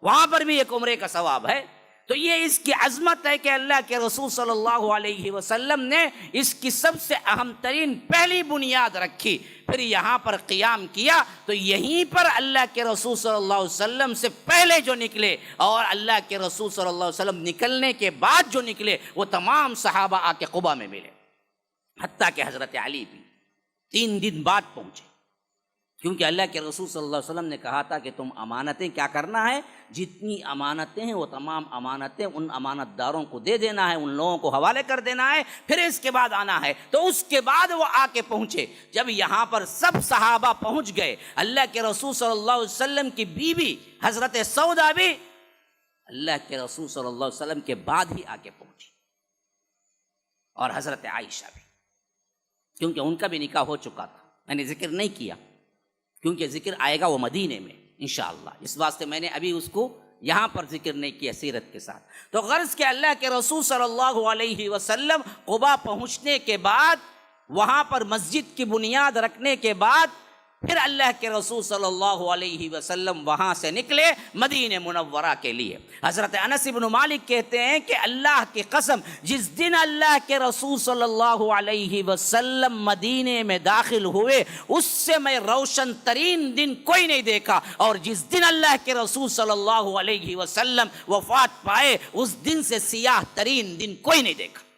وہاں پر بھی 1 عمرے کا ثواب ہے۔ تو یہ اس کی عظمت ہے کہ اللہ کے رسول صلی اللہ علیہ وسلم نے اس کی سب سے اہم ترین پہلی بنیاد رکھی، پھر یہاں پر قیام کیا۔ تو یہیں پر اللہ کے رسول صلی اللہ علیہ وسلم سے پہلے جو نکلے اور اللہ کے رسول صلی اللہ علیہ وسلم نکلنے کے بعد جو نکلے وہ تمام صحابہ آ کے قباء میں ملے، حتیٰ کہ حضرت علی بھی 3 دن بعد پہنچے، کیونکہ اللہ کے رسول صلی اللہ علیہ وسلم نے کہا تھا کہ تم امانتیں کیا کرنا ہے، جتنی امانتیں ہیں وہ تمام امانتیں ان امانت داروں کو دے دینا ہے، ان لوگوں کو حوالے کر دینا ہے، پھر اس کے بعد آنا ہے۔ تو اس کے بعد وہ آ کے پہنچے۔ جب یہاں پر سب صحابہ پہنچ گئے، اللہ کے رسول صلی اللہ علیہ وسلم کی بیوی حضرت سودا بھی اللہ کے رسول صلی اللہ علیہ وسلم کے بعد ہی آ کے پہنچی، اور حضرت عائشہ بھی، کیونکہ ان کا بھی نکاح ہو چکا تھا۔ میں نے ذکر نہیں کیا کیونکہ ذکر آئے گا وہ مدینے میں انشاءاللہ، اس واسطے میں نے ابھی اس کو یہاں پر ذکر نہیں کیا سیرت کے ساتھ۔ تو غرض کہ اللہ کے رسول صلی اللہ علیہ وسلم قباء پہنچنے کے بعد، وہاں پر مسجد کی بنیاد رکھنے کے بعد، پھر اللہ کے رسول صلی اللہ علیہ وسلم وہاں سے نکلے مدینہ منورہ کے لیے۔ حضرت انس بن مالک کہتے ہیں کہ اللہ کی قسم، جس دن اللہ کے رسول صلی اللہ علیہ وسلم مدینے میں داخل ہوئے اس سے میں روشن ترین دن کوئی نہیں دیکھا، اور جس دن اللہ کے رسول صلی اللہ علیہ وسلم وفات پائے اس دن سے سیاہ ترین دن کوئی نہیں دیکھا۔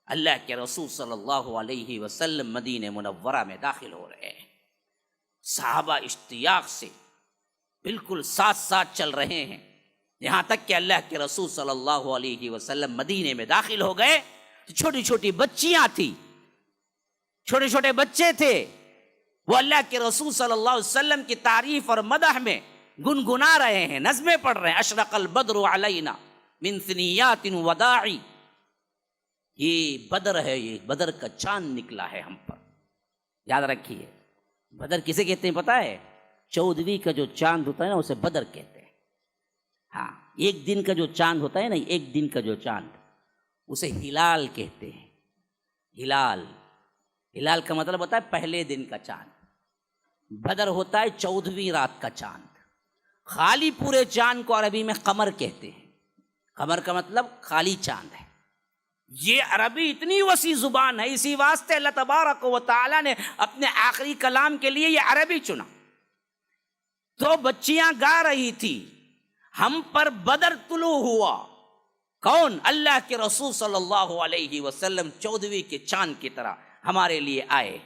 اللہ کے رسول صلی اللہ علیہ وسلم مدینہ منورہ میں داخل ہو رہے ہیں، صحابہ اشتیاق سے بالکل ساتھ ساتھ چل رہے ہیں، یہاں تک کہ اللہ کے رسول صلی اللہ علیہ وسلم مدینے میں داخل ہو گئے تو چھوٹی چھوٹی بچیاں تھیں، چھوٹے چھوٹے بچے تھے، وہ اللہ کے رسول صلی اللہ علیہ وسلم کی تعریف اور مدح میں گنگنا رہے ہیں، نظمیں پڑھ رہے ہیں۔ اشرق البدر علینا من ثنیات وداعی، یہ بدر ہے، یہ بدر کا چاند نکلا ہے ہم پر۔ یاد رکھیے، بدر کسے کہتے ہیں پتہ ہے؟ 14ویں کا جو چاند ہوتا ہے نا اسے بدر کہتے ہیں۔ ہاں، 1 دن کا جو چاند ہوتا ہے نا، 1 دن کا جو چاند، اسے ہلال کہتے ہیں۔ ہلال کا مطلب ہوتا ہے پہلے دن کا چاند۔ بدر ہوتا ہے 14ویں رات کا چاند۔ خالی پورے چاند کو عربی میں قمر کہتے ہیں۔ قمر کا مطلب خالی چاند ہے۔ یہ عربی اتنی وسیع زبان ہے، اسی واسطے اللہ تبارک و تعالیٰ نے اپنے آخری کلام کے لیے یہ عربی چنا۔ تو بچیاں گا رہی تھی، ہم پر بدر طلوع ہوا۔ کون؟ اللہ کے رسول صلی اللہ علیہ وسلم 14ویں کے چاند کی طرح ہمارے لیے آئے۔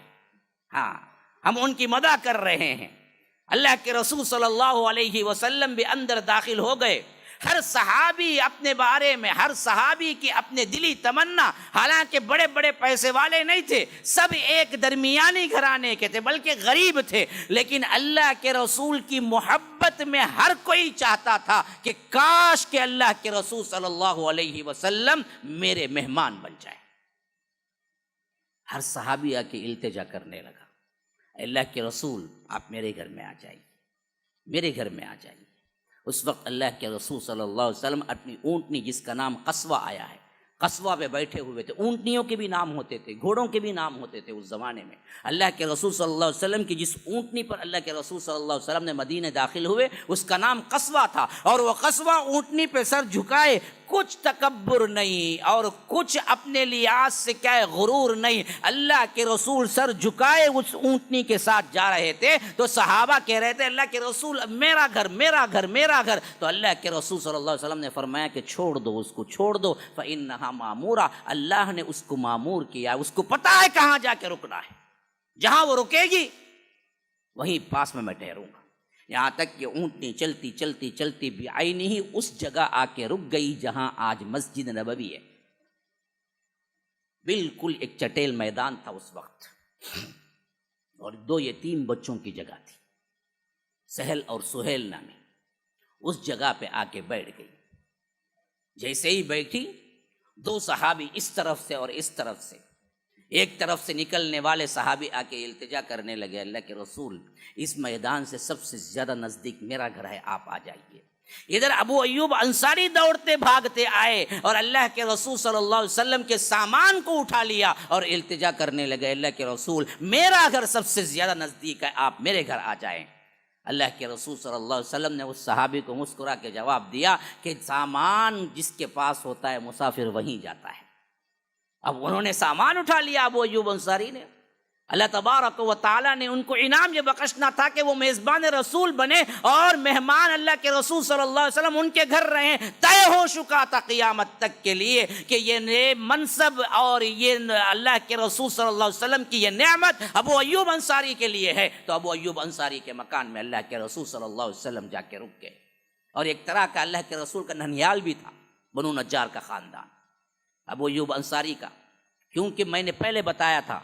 ہاں، ہم ان کی مدح کر رہے ہیں۔ اللہ کے رسول صلی اللہ علیہ وسلم بھی اندر داخل ہو گئے۔ ہر صحابی اپنے بارے میں، ہر صحابی کی اپنے دلی تمنا، حالانکہ بڑے بڑے پیسے والے نہیں تھے، سب ایک درمیانی گھرانے کے تھے، بلکہ غریب تھے، لیکن اللہ کے رسول کی محبت میں ہر کوئی چاہتا تھا کہ کاش کہ اللہ کے رسول صلی اللہ علیہ وسلم میرے مہمان بن جائے۔ ہر صحابی آ کے التجا کرنے لگا، اللہ کے رسول آپ میرے گھر میں آ جائیے، میرے گھر میں آ جائیے۔ اس وقت اللہ کے رسول صلی اللہ علیہ وسلم اپنی اونٹنی، جس کا نام قصوہ آیا ہے، قصوہ پہ بیٹھے ہوئے تھے. اونٹنیوں کے بھی نام ہوتے تھے, گھوڑوں کے بھی نام ہوتے تھے اس زمانے میں. اللہ کے رسول صلی اللہ علیہ وسلم کی جس اونٹنی پر اللہ کے رسول صلی اللہ علیہ وسلم نے مدینے داخل ہوئے اس کا نام قصوہ تھا. اور وہ قصوہ اونٹنی پہ سر جھکائے, کچھ تکبر نہیں اور کچھ اپنے لیاز سے کیا ہے غرور نہیں. اللہ کے رسول سر جھکائے اس اونٹنی کے ساتھ جا رہے تھے تو صحابہ کہہ رہے تھے اللہ کے رسول میرا گھر میرا گھر میرا گھر. تو اللہ کے رسول صلی اللہ علیہ وسلم نے فرمایا کہ چھوڑ دو اس کو, چھوڑ دو, فإنہا مامورہ, اللہ نے اس کو مامور کیا, اس کو پتہ ہے کہاں جا کے رکنا ہے, جہاں وہ رکے گی وہیں پاس میں ٹھہروں گا. یہاں تک کہ اونٹنی چلتی چلتی چلتی بعینی ہی اس جگہ آ کے رک گئی جہاں آج مسجد نبوی ہے. بالکل ایک چٹیل میدان تھا اس وقت, اور 2 یتیم بچوں کی جگہ تھی, سہل اور سہیل نامی. اس جگہ پہ آ کے بیٹھ گئی. جیسے ہی بیٹھی 2 صحابی اس طرف سے اور اس طرف سے, ایک طرف سے نکلنے والے صحابی آ کے التجا کرنے لگے, اللہ کے رسول اس میدان سے سب سے زیادہ نزدیک میرا گھر ہے, آپ آ جائیے. ادھر ابو ایوب انصاری دوڑتے بھاگتے آئے اور اللہ کے رسول صلی اللہ علیہ وسلم کے سامان کو اٹھا لیا اور التجا کرنے لگے, اللہ کے رسول میرا گھر سب سے زیادہ نزدیک ہے, آپ میرے گھر آ جائیں. اللہ کے رسول صلی اللہ علیہ وسلم نے اس صحابی کو مسکرا کے جواب دیا کہ سامان جس کے پاس ہوتا ہے مسافر وہیں جاتا ہے. اب انہوں نے سامان اٹھا لیا ابو ایوب انصاری نے. اللہ تبارک و تعالیٰ نے ان کو انعام یہ بخشنا تھا کہ وہ میزبان رسول بنے اور مہمان اللہ کے رسول صلی اللہ علیہ وسلم ان کے گھر رہیں. طے ہو چکا تھا قیامت تک کے لیے کہ یہ منصب اور یہ اللہ کے رسول صلی اللہ علیہ وسلم کی یہ نعمت ابو ایوب انصاری کے لیے ہے. تو ابو ایوب انصاری کے مکان میں اللہ کے رسول صلی اللہ علیہ وسلم جا کے رک گئے. اور ایک طرح کا اللہ کے رسول کا ننھیال بھی تھا, بنو نجار کا خاندان ابو ایوب انصاری کا. کیونکہ میں نے پہلے بتایا تھا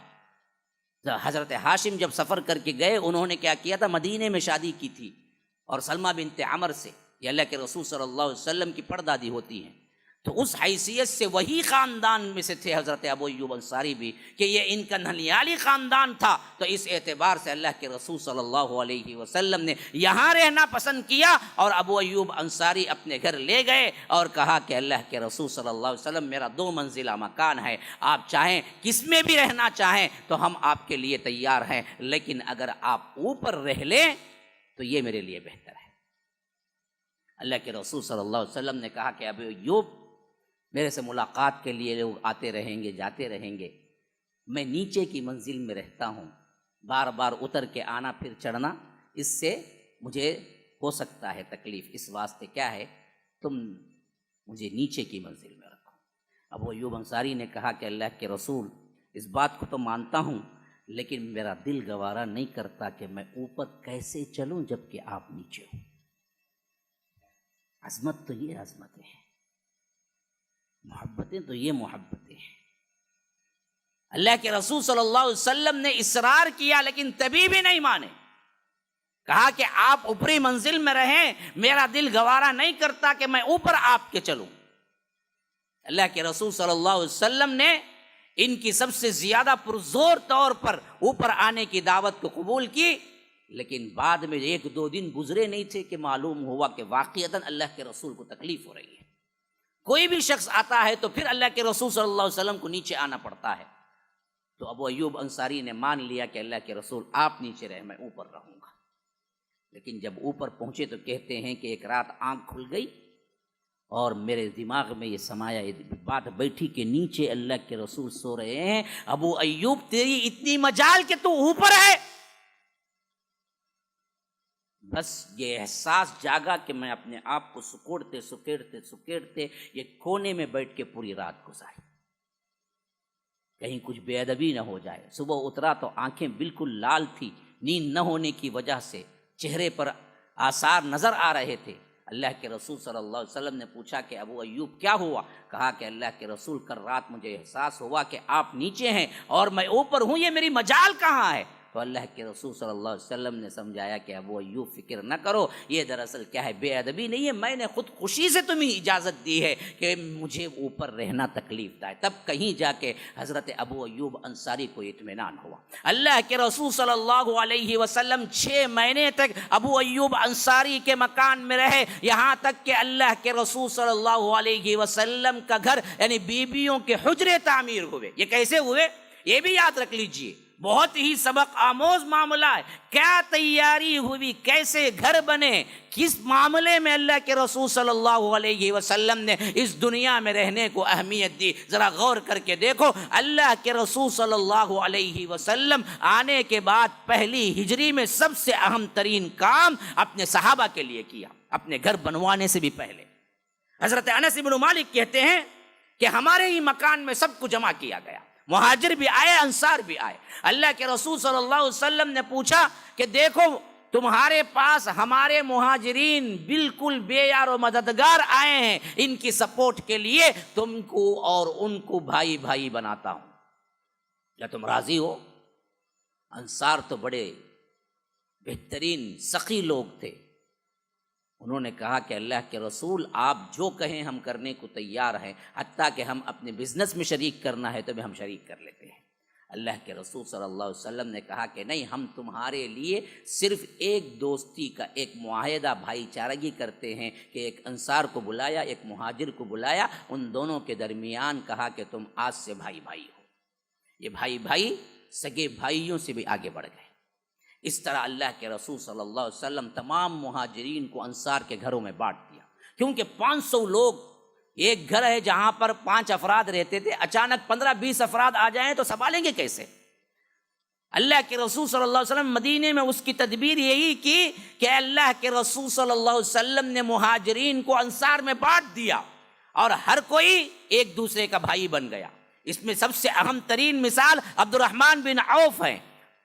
حضرت ہاشم جب سفر کر کے گئے انہوں نے کیا کیا تھا, مدینے میں شادی کی تھی اور سلمہ بنت عمر سے, یہ اللہ کے رسول صلی اللہ علیہ وسلم کی پردادی ہوتی ہیں. تو اس حیثیت سے وہی خاندان میں سے تھے حضرت ابو ایوب انصاری بھی, کہ یہ ان کا ننھیالی خاندان تھا. تو اس اعتبار سے اللہ کے رسول صلی اللہ علیہ وسلم نے یہاں رہنا پسند کیا اور ابو ایوب انصاری اپنے گھر لے گئے اور کہا کہ اللہ کے رسول صلی اللہ علیہ وسلم میرا 2 منزلہ مکان ہے, آپ چاہیں کس میں بھی رہنا چاہیں تو ہم آپ کے لیے تیار ہیں, لیکن اگر آپ اوپر رہ لیں تو یہ میرے لیے بہتر ہے. اللہ کے رسول صلی اللہ علیہ وسلم نے کہا کہ ابو ایوب میرے سے ملاقات کے لیے لوگ آتے رہیں گے جاتے رہیں گے, میں نیچے کی منزل میں رہتا ہوں, بار بار اتر کے آنا پھر چڑھنا اس سے مجھے ہو سکتا ہے تکلیف, اس واسطے کیا ہے تم مجھے نیچے کی منزل میں رکھو. ابو ایوب انصاری نے کہا کہ اللہ کے رسول اس بات کو تو مانتا ہوں لیکن میرا دل گوارا نہیں کرتا کہ میں اوپر کیسے چلوں جب کہ آپ نیچے ہوں. عظمت تو یہ عظمتیں ہیں, محبتیں تو یہ محبتیں ہیں. اللہ کے رسول صلی اللہ علیہ وسلم نے اصرار کیا لیکن تبھی بھی نہیں مانے. کہا کہ آپ اوپری منزل میں رہیں, میرا دل گوارا نہیں کرتا کہ میں اوپر آپ کے چلوں. اللہ کے رسول صلی اللہ علیہ وسلم نے ان کی سب سے زیادہ پرزور طور پر اوپر آنے کی دعوت کو قبول کی, لیکن بعد میں 1-2 دن گزرے نہیں تھے کہ معلوم ہوا کہ واقعتاً اللہ کے رسول کو تکلیف ہو رہی ہے. کوئی بھی شخص آتا ہے تو پھر اللہ کے رسول صلی اللہ علیہ وسلم کو نیچے آنا پڑتا ہے. تو ابو ایوب انصاری نے مان لیا کہ اللہ کے رسول آپ نیچے رہے, میں اوپر رہوں گا. لیکن جب اوپر پہنچے تو کہتے ہیں کہ ایک رات آنکھ کھل گئی اور میرے دماغ میں یہ سمایا یہ بات بیٹھی کہ نیچے اللہ کے رسول سو رہے ہیں. ابو ایوب تیری اتنی مجال کہ تو اوپر ہے. بس یہ احساس جاگا کہ میں اپنے آپ کو سکیڑتے یہ کونے میں بیٹھ کے پوری رات گزاری, کہیں کچھ بے ادبی نہ ہو جائے. صبح اترا تو آنکھیں بالکل لال تھی, نیند نہ ہونے کی وجہ سے چہرے پر آثار نظر آ رہے تھے. اللہ کے رسول صلی اللہ علیہ وسلم نے پوچھا کہ ابو ایوب کیا ہوا؟ کہا کہ اللہ کے رسول کل رات مجھے احساس ہوا کہ آپ نیچے ہیں اور میں اوپر ہوں, یہ میری مجال کہاں ہے؟ تو اللہ کے رسول صلی اللہ علیہ وسلم نے سمجھایا کہ ابو ایوب فکر نہ کرو، یہ دراصل کیا ہے، بے ادبی نہیں ہے، میں نے خود خوشی سے تمہیں اجازت دی ہے کہ مجھے اوپر رہنا تکلیف دہ ہے۔ تب کہیں جا کے حضرت ابو ایوب انصاری کو اطمینان ہوا۔ اللہ کے رسول صلی اللہ علیہ وسلم 6 مہینے تک ابو ایوب انصاری کے مکان میں رہے، یہاں تک کہ اللہ کے رسول صلی اللہ علیہ وسلم کا گھر یعنی بیویوں کے حجرے تعمیر ہوئے۔ یہ کیسے ہوئے یہ بھی یاد رکھ لیجئے، بہت ہی سبق آموز معاملہ ہے۔ کیا تیاری ہوئی، کیسے گھر بنے، کس معاملے میں اللہ کے رسول صلی اللہ علیہ وسلم نے اس دنیا میں رہنے کو اہمیت دی، ذرا غور کر کے دیکھو۔ اللہ کے رسول صلی اللہ علیہ وسلم آنے کے بعد پہلی ہجری میں سب سے اہم ترین کام اپنے صحابہ کے لیے کیا، اپنے گھر بنوانے سے بھی پہلے۔ حضرت انس بن مالک کہتے ہیں کہ ہمارے ہی مکان میں سب کو جمع کیا گیا، مہاجر بھی آئے، انصار بھی آئے۔ اللہ کے رسول صلی اللہ علیہ وسلم نے پوچھا کہ دیکھو تمہارے پاس ہمارے مہاجرین بالکل بے یار و مددگار آئے ہیں، ان کی سپورٹ کے لیے تم کو اور ان کو بھائی بھائی بناتا ہوں، کیا تم راضی ہو؟ انصار تو بڑے بہترین سخی لوگ تھے، انہوں نے کہا کہ اللہ کے رسول آپ جو کہیں ہم کرنے کو تیار ہیں، حتیٰ کہ ہم اپنے بزنس میں شریک کرنا ہے تو بھی ہم شریک کر لیتے ہیں۔ اللہ کے رسول صلی اللہ علیہ وسلم نے کہا کہ نہیں، ہم تمہارے لیے صرف ایک دوستی کا ایک معاہدہ بھائی چارگی کرتے ہیں کہ ایک انصار کو بلایا، ایک مہاجر کو بلایا، ان دونوں کے درمیان کہا کہ تم آج سے بھائی بھائی ہو۔ یہ بھائی بھائی سگے بھائیوں سے بھی آگے بڑھ گئے۔ اس طرح اللہ کے رسول صلی اللہ علیہ وسلم تمام مہاجرین کو انصار کے گھروں میں بانٹ دیا، کیونکہ 500 لوگ، ایک گھر ہے جہاں پر 5 افراد رہتے تھے، اچانک 15-20 افراد آ جائیں تو سنبھالیں گے کیسے؟ اللہ کے رسول صلی اللہ علیہ وسلم مدینے میں اس کی تدبیر یہی کی کہ اللہ کے رسول صلی اللہ علیہ وسلم نے مہاجرین کو انصار میں بانٹ دیا اور ہر کوئی ایک دوسرے کا بھائی بن گیا۔ اس میں سب سے اہم ترین مثال عبد الرحمن بن عوف ہیں۔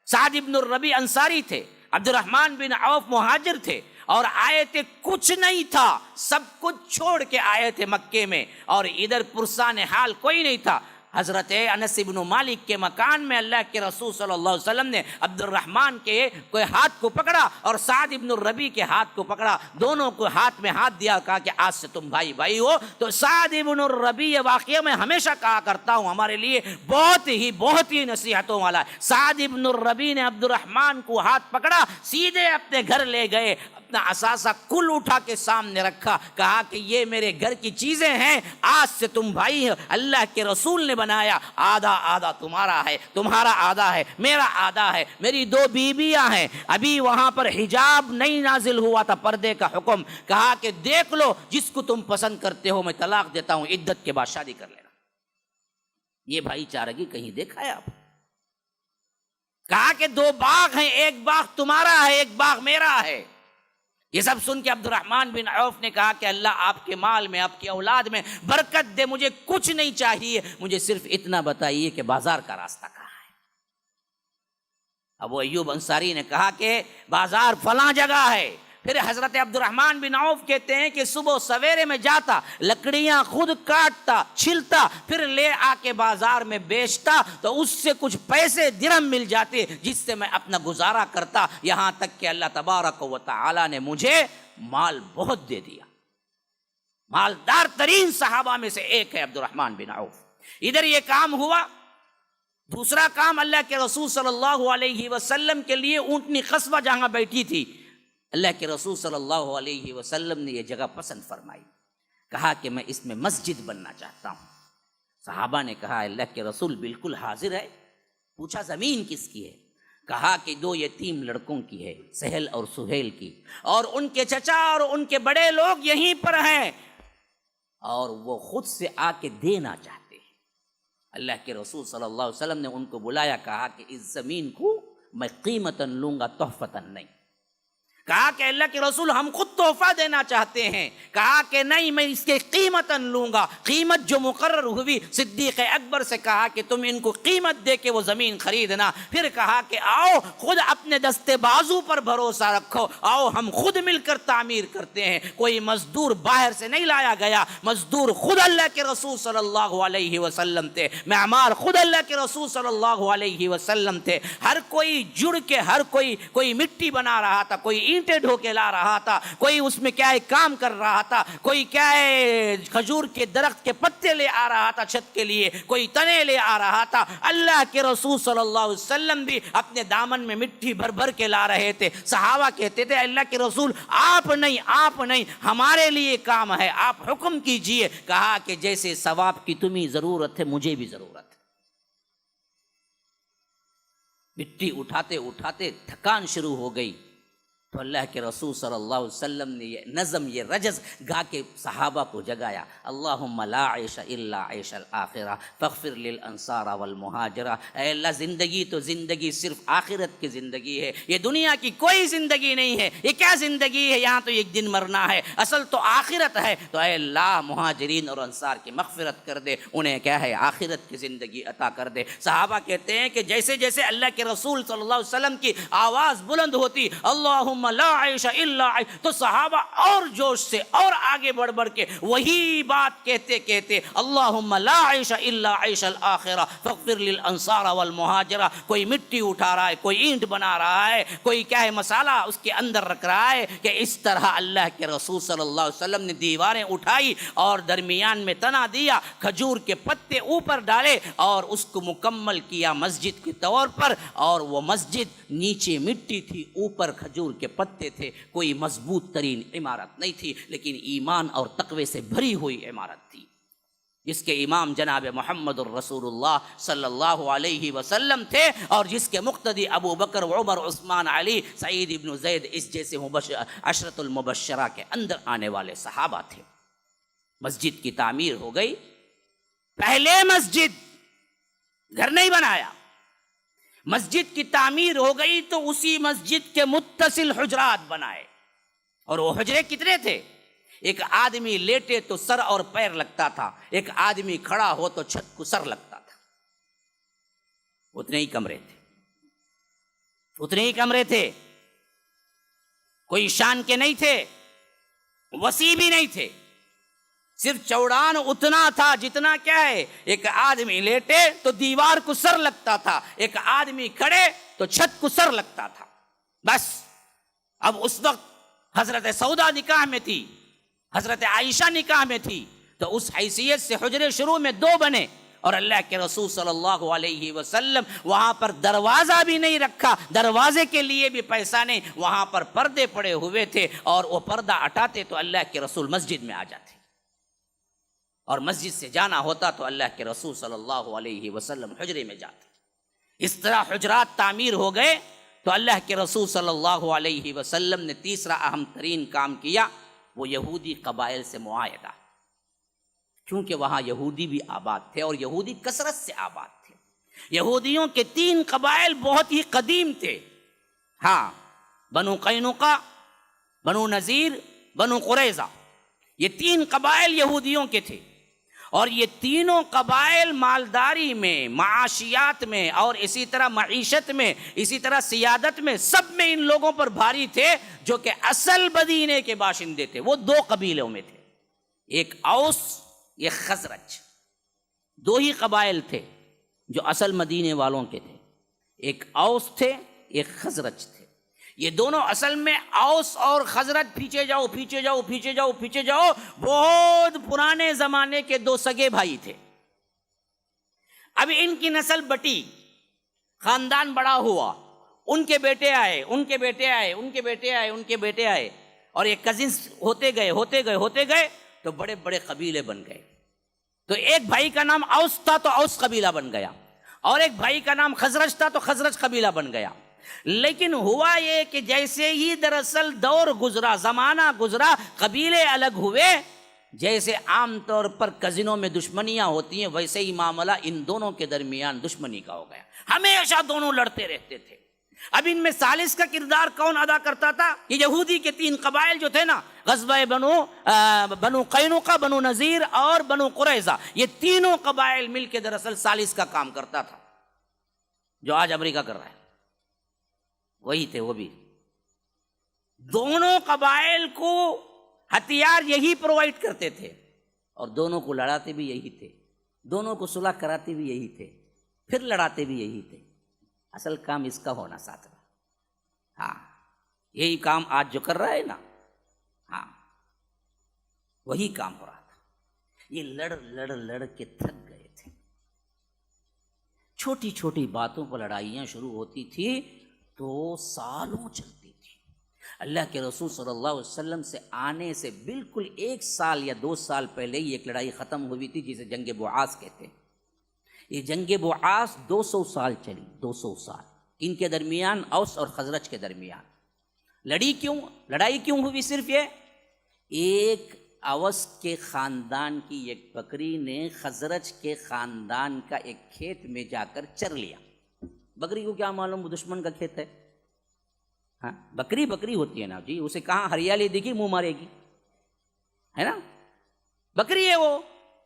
سعد بن الربیع انصاری تھے، عبد الرحمن بن عوف مہاجر تھے، اور آئے تھے کچھ نہیں تھا، سب کچھ چھوڑ کے آئے تھے مکے میں، اور ادھر پرسان حال کوئی نہیں تھا۔ حضرت انس بن مالک کے مکان میں اللہ کے رسول صلی اللہ علیہ وسلم نے عبد الرحمن کے کوئی ہاتھ کو پکڑا اور سعد بن الربیع کے ہاتھ کو پکڑا، دونوں کو ہاتھ میں ہاتھ دیا، کہا کہ آج سے تم بھائی بھائی ہو۔ تو سعد بن الربیع واقعہ میں ہمیشہ کہا کرتا ہوں ہمارے لیے بہت ہی نصیحتوں والا ہے۔ سعد بن الربیع نے عبد الرحمن کو ہاتھ پکڑا، سیدھے اپنے گھر لے گئے، اپنا اثاثہ کل اٹھا کے سامنے رکھا، کہا کہ یہ میرے گھر کی چیزیں ہیں، آج سے تم بھائی ہو۔ اللہ کے رسول نے بنایا، آدھا آدھا تمہارا ہے، تمہارا آدھا ہے، میرا آدھا ہے۔ میری 2 بیویاں ہیں، ابھی وہاں پر حجاب نہیں نازل ہوا تھا، پردے کا حکم، کہا کہ دیکھ لو جس کو تم پسند کرتے ہو میں طلاق دیتا ہوں، عدت کے بعد شادی کر لینا۔ یہ بھائی چارگی کہیں دیکھا ہے آپ؟ کہا کہ 2 باغ ہیں، ایک باغ تمہارا ہے، ایک باغ میرا ہے۔ یہ سب سن کے عبد الرحمن بن عوف نے کہا کہ اللہ آپ کے مال میں، آپ کی اولاد میں برکت دے، مجھے کچھ نہیں چاہیے، مجھے صرف اتنا بتائیے کہ بازار کا راستہ کہاں ہے۔ ابو ایوب انصاری نے کہا کہ بازار فلاں جگہ ہے۔ پھر حضرت عبد الرحمن بن عوف کہتے ہیں کہ صبح سویرے میں جاتا، لکڑیاں خود کاٹتا، چھلتا، پھر لے آ کے بازار میں بیچتا، تو اس سے کچھ پیسے درہم مل جاتے جس سے میں اپنا گزارا کرتا، یہاں تک کہ اللہ تبارک و تعالی نے مجھے مال بہت دے دیا۔ مالدار ترین صحابہ میں سے ایک ہے عبد الرحمن بن عوف۔ ادھر یہ کام ہوا۔ دوسرا کام، اللہ کے رسول صلی اللہ علیہ وسلم کے لیے اونٹنی قصبہ جہاں بیٹھی تھی، اللہ کے رسول صلی اللہ علیہ وسلم نے یہ جگہ پسند فرمائی، کہا کہ میں اس میں مسجد بننا چاہتا ہوں۔ صحابہ نے کہا اللہ کے رسول بالکل حاضر ہے۔ پوچھا زمین کس کی ہے؟ کہا کہ 2 یتیم لڑکوں کی ہے، سہل اور سہیل کی، اور ان کے چچا اور ان کے بڑے لوگ یہیں پر ہیں، اور وہ خود سے آ کے دینا چاہتے ہیں۔ اللہ کے رسول صلی اللہ علیہ وسلم نے ان کو بلایا، کہا کہ اس زمین کو میں قیمتاً لوں گا، تحفتاً نہیں۔ کہا کہ اللہ کے رسول ہم خود تحفہ دینا چاہتے ہیں۔ کہا کہ نہیں میں اس کے قیمتاً لوں گا. قیمت جو مقرر ہوئی صدیق اکبر سے کہا کہ تم ان کو قیمت دے کے وہ زمین خریدنا. پھر کہا کہ آؤ خود اپنے دستے بازو پر بھروسہ رکھو, آؤ ہم خود مل کر تعمیر کرتے ہیں. کوئی مزدور باہر سے نہیں لایا گیا, مزدور خود اللہ کے رسول صلی اللہ علیہ وسلم تھے, معمار خود اللہ کے رسول صلی اللہ علیہ وسلم تھے. ہر کوئی جڑ کے, ہر کوئی مٹی بنا رہا تھا, کوئی اینٹیں ڈھو کے لا رہا تھا, کوئی اس میں کیا ہے کام کر رہا تھا, کوئی کیا ہے کھجور کے درخت کے پتے لے آ رہا تھا چھت کے لیے, کوئی تنے لے آ رہا تھا. اللہ کے رسول صلی اللہ علیہ وسلم بھی اپنے دامن میں مٹی بھر بھر کے لا رہے تھے. صحابہ کہتے تھے اللہ کے رسول آپ نہیں ہمارے لیے کام ہے, آپ حکم کیجئے. کہا کہ جیسے ثواب کی تمہیں ضرورت ہے مجھے بھی ضرورت ہے. مٹی اٹھاتے اٹھاتے تھکان شروع ہو گئی تو اللہ کے رسول صلی اللہ علیہ وسلم نے یہ نظم, یہ رجز گا کے صحابہ کو جگایا. اللہم لا عیش الا عیش الآخرہ فاغفر للانصار والمہاجرہ. اے اللہ زندگی تو زندگی صرف آخرت کی زندگی ہے, یہ دنیا کی کوئی زندگی نہیں ہے. یہ کیا زندگی ہے, یہاں تو ایک دن مرنا ہے, اصل تو آخرت ہے. تو اے اللہ مہاجرین اور انصار کی مغفرت کر دے, انہیں کیا ہے آخرت کی زندگی عطا کر دے. صحابہ کہتے ہیں کہ جیسے جیسے اللہ کے رسول صلی اللہ علیہ وسلم کی آواز بلند ہوتی اللہم لا عیش الا عیش, تو صحابہ اور جوش سے اور آگے بڑھ بڑھ کے وہی بات کہتے کہتے اللہم لا عیش الا عیش الآخرہ فاغفر للانصار والمہاجرہ. کوئی مٹی اٹھا رہا ہے, کوئی اینٹ بنا رہا ہے, کوئی کیا ہے مسالہ اس کے اندر رکھ رہا ہے. کہ اس طرح اللہ کے رسول صلی اللہ علیہ وسلم نے دیواریں اٹھائی اور درمیان میں تنا دیا, کھجور کے پتے اوپر ڈالے اور اس کو مکمل کیا مسجد کے طور پر. اور وہ مسجد نیچے مٹی تھی, اوپر کھجور کے پتے تھے. کوئی مضبوط ترین عمارت نہیں تھی, لیکن ایمان اور تقوی سے بھری ہوئی عمارت تھی, جس کے امام جناب محمد الرسول اللہ صلی اللہ علیہ وسلم تھے, اور جس کے مقتدی ابو بکر عمر عثمان علی سعید ابن زید اس جیسے عشرۃ المبشرہ کے اندر آنے والے صحابہ تھے. مسجد کی تعمیر ہو گئی. پہلے مسجد گھر نہیں بنایا, مسجد کی تعمیر ہو گئی تو اسی مسجد کے متصل حجرات بنائے. اور وہ حجرے کتنے تھے؟ ایک آدمی لیٹے تو سر اور پیر لگتا تھا, ایک آدمی کھڑا ہو تو چھت کو سر لگتا تھا. اتنے ہی کمرے تھے, اتنے ہی کمرے تھے. کوئی شان کے نہیں تھے, وسیع بھی نہیں تھے, صرف چوڑان اتنا تھا جتنا کیا ہے ایک آدمی لیٹے تو دیوار کو سر لگتا تھا, ایک آدمی کھڑے تو چھت کو سر لگتا تھا, بس. اب اس وقت حضرت سودا نکاح میں تھی, حضرت عائشہ نکاح میں تھی, تو اس حیثیت سے حجرے شروع میں 2 بنے. اور اللہ کے رسول صلی اللہ علیہ وسلم وہاں پر دروازہ بھی نہیں رکھا, دروازے کے لیے بھی پیسہ نہیں, وہاں پر پردے پڑے ہوئے تھے, اور وہ پردہ ہٹاتے تو اللہ کے رسول مسجد میں آ جاتے, اور مسجد سے جانا ہوتا تو اللہ کے رسول صلی اللہ علیہ وسلم حجرے میں جاتے. اس طرح حجرات تعمیر ہو گئے. تو اللہ کے رسول صلی اللہ علیہ وسلم نے تیسرا اہم ترین کام کیا, وہ یہودی قبائل سے معاہدہ. کیونکہ وہاں یہودی بھی آباد تھے, اور یہودی کثرت سے آباد تھے. یہودیوں کے 3 قبائل بہت ہی قدیم تھے. ہاں, بنو قینقاع, بنو نذیر, بنو قریظہ, یہ 3 قبائل یہودیوں کے تھے. اور یہ تینوں قبائل مالداری میں, معاشیات میں, اور اسی طرح معیشت میں, اسی طرح سیادت میں, سب میں ان لوگوں پر بھاری تھے, جو کہ اصل مدینے کے باشندے تھے. وہ 2 قبیلوں میں تھے, ایک اوس, ایک خزرج. 2 ہی قبائل تھے جو اصل مدینے والوں کے تھے, ایک اوس تھے, ایک خزرج تھے. یہ دونوں اصل میں اوس اور خزرج, پیچھے جاؤ پیچھے جاؤ پیچھے جاؤ پیچھے جاؤ, بہت پرانے زمانے کے 2 سگے بھائی تھے. اب ان کی نسل بٹی, خاندان بڑا ہوا, ان کے بیٹے آئے, ان کے بیٹے آئے, ان کے بیٹے آئے, ان کے بیٹے آئے, اور یہ کزنس ہوتے گئے تو بڑے بڑے قبیلے بن گئے. تو ایک بھائی کا نام اوس تھا تو اوس قبیلہ بن گیا, اور ایک بھائی کا نام خزرج تھا تو خزرج قبیلہ بن گیا. لیکن ہوا یہ کہ جیسے ہی دراصل دور گزرا, زمانہ گزرا, قبیلے الگ ہوئے. جیسے عام طور پر کزنوں میں دشمنیاں ہوتی ہیں, ویسے ہی معاملہ ان دونوں کے درمیان دشمنی کا ہو گیا. ہمیشہ دونوں لڑتے رہتے تھے. اب ان میں ثالث کا کردار کون ادا کرتا تھا؟ یہ یہودی کے 3 قبائل جو تھے نا، غزوہ بنو قینقاع، بنو نذیر اور بنو قریظہ، یہ تینوں قبائل مل کے دراصل ثالث کا کام کرتا تھا جو آج امریکہ کر رہا ہے، وہی تھے وہ بھی۔ دونوں قبائل کو ہتھیار یہی پرووائڈ کرتے تھے اور دونوں کو لڑاتے بھی یہی تھے، دونوں کو صلح کراتے بھی یہی تھے، پھر لڑاتے بھی یہی تھے۔ اصل کام اس کا ہونا ساتھ میں، ہاں یہی کام آج جو کر رہا ہے نا، ہاں وہی کام ہو رہا تھا۔ یہ لڑ کے تھک گئے تھے، چھوٹی چھوٹی باتوں پر لڑائیاں شروع ہوتی تھی تو سالوں چلتی تھی۔ اللہ کے رسول صلی اللہ علیہ وسلم سے آنے سے بالکل 1 سال یا 2 سال پہلے ہی ایک لڑائی ختم ہوئی تھی جسے جنگ بعاث کہتے ہیں۔ یہ جنگ بعاث 200 سال چلی، 200 سال ان کے درمیان، اوس اور خزرج کے درمیان۔ لڑائی کیوں ہوئی؟ صرف یہ، ایک اوس کے خاندان کی ایک بکری نے خزرج کے خاندان کا ایک کھیت میں جا کر چر لیا۔ بکری کو کیا معلوم وہ دشمن کا کھیت ہے؟ ہاں بکری ہوتی ہے نا جی، اسے کہاں ہریالی دکھی منہ مارے گی، ہے نا؟ بکری ہے، وہ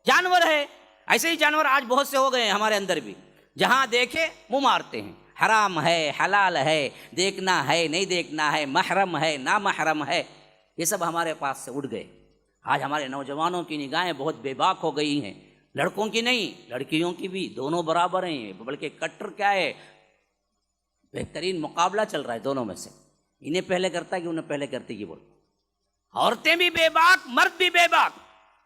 جانور ہے۔ ایسے ہی جانور آج بہت سے ہو گئے ہیں ہمارے اندر بھی، جہاں دیکھے منہ مارتے ہیں۔ حرام ہے، حلال ہے، دیکھنا ہے، نہیں دیکھنا ہے، محرم ہے، نامحرم ہے، یہ سب ہمارے پاس سے اٹھ گئے۔ آج ہمارے نوجوانوں کی نگاہیں بہت بے باک ہو گئی ہیں، لڑکوں کی نہیں لڑکیوں کی بھی، دونوں برابر ہیں، بلکہ کٹر کیا ہے، بہترین مقابلہ چل رہا ہے دونوں میں سے، انہیں پہلے کرتا ہے کہ انہیں پہلے کرتی کی بول۔ عورتیں بھی بے باک، مرد بھی بے باک،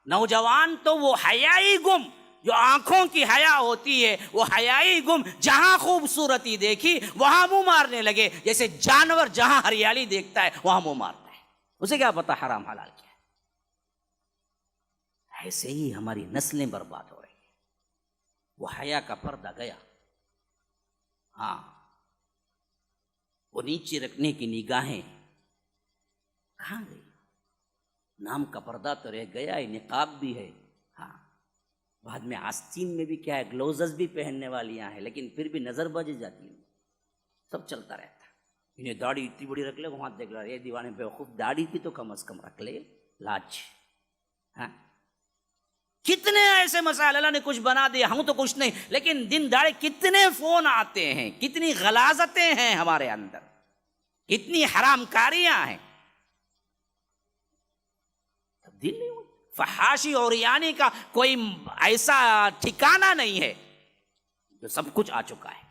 نوجوان تو وہ حیائی گم، جو آنکھوں کی حیا ہوتی ہے وہ حیائی گم، جہاں خوبصورتی دیکھی وہاں منہ مارنے لگے، جیسے جانور جہاں ہریالی دیکھتا ہے وہاں منہ مارتا ہے، اسے کیا پتا حرام حلال کیا ہے۔ ایسے ہی ہماری نسلیں برباد ہو رہی ہیں، وہ حیا کا پردہ گیا، ہاں وہ نیچے رکھنے کی نگاہیں کہاں گئی؟ نام کا پردہ تو رہ گیا ہے، نقاب بھی ہے، ہاں بعد میں آستین میں بھی کیا ہے، گلوزز بھی پہننے والیاں ہیں، لیکن پھر بھی نظر بج جاتی ہے، سب چلتا رہتا ہے۔ انہیں داڑھی اتنی بڑی رکھ لے، وہاں دیکھ رہا ہے دیوانے بیوقوف، داڑھی کی تو کم از کم رکھ لے لاج، ہاں کتنے ایسے مسائل اللہ نے کچھ بنا دیا، ہم تو کچھ نہیں، لیکن دن دہاڑے کتنے فون آتے ہیں، کتنی غلاظتیں ہیں ہمارے اندر، کتنی حرام کاریاں ہیں، تبدیل نہیں ہوئی۔ فحاشی اور یعنی کا کوئی ایسا ٹھکانہ نہیں ہے، جو سب کچھ آ چکا ہے۔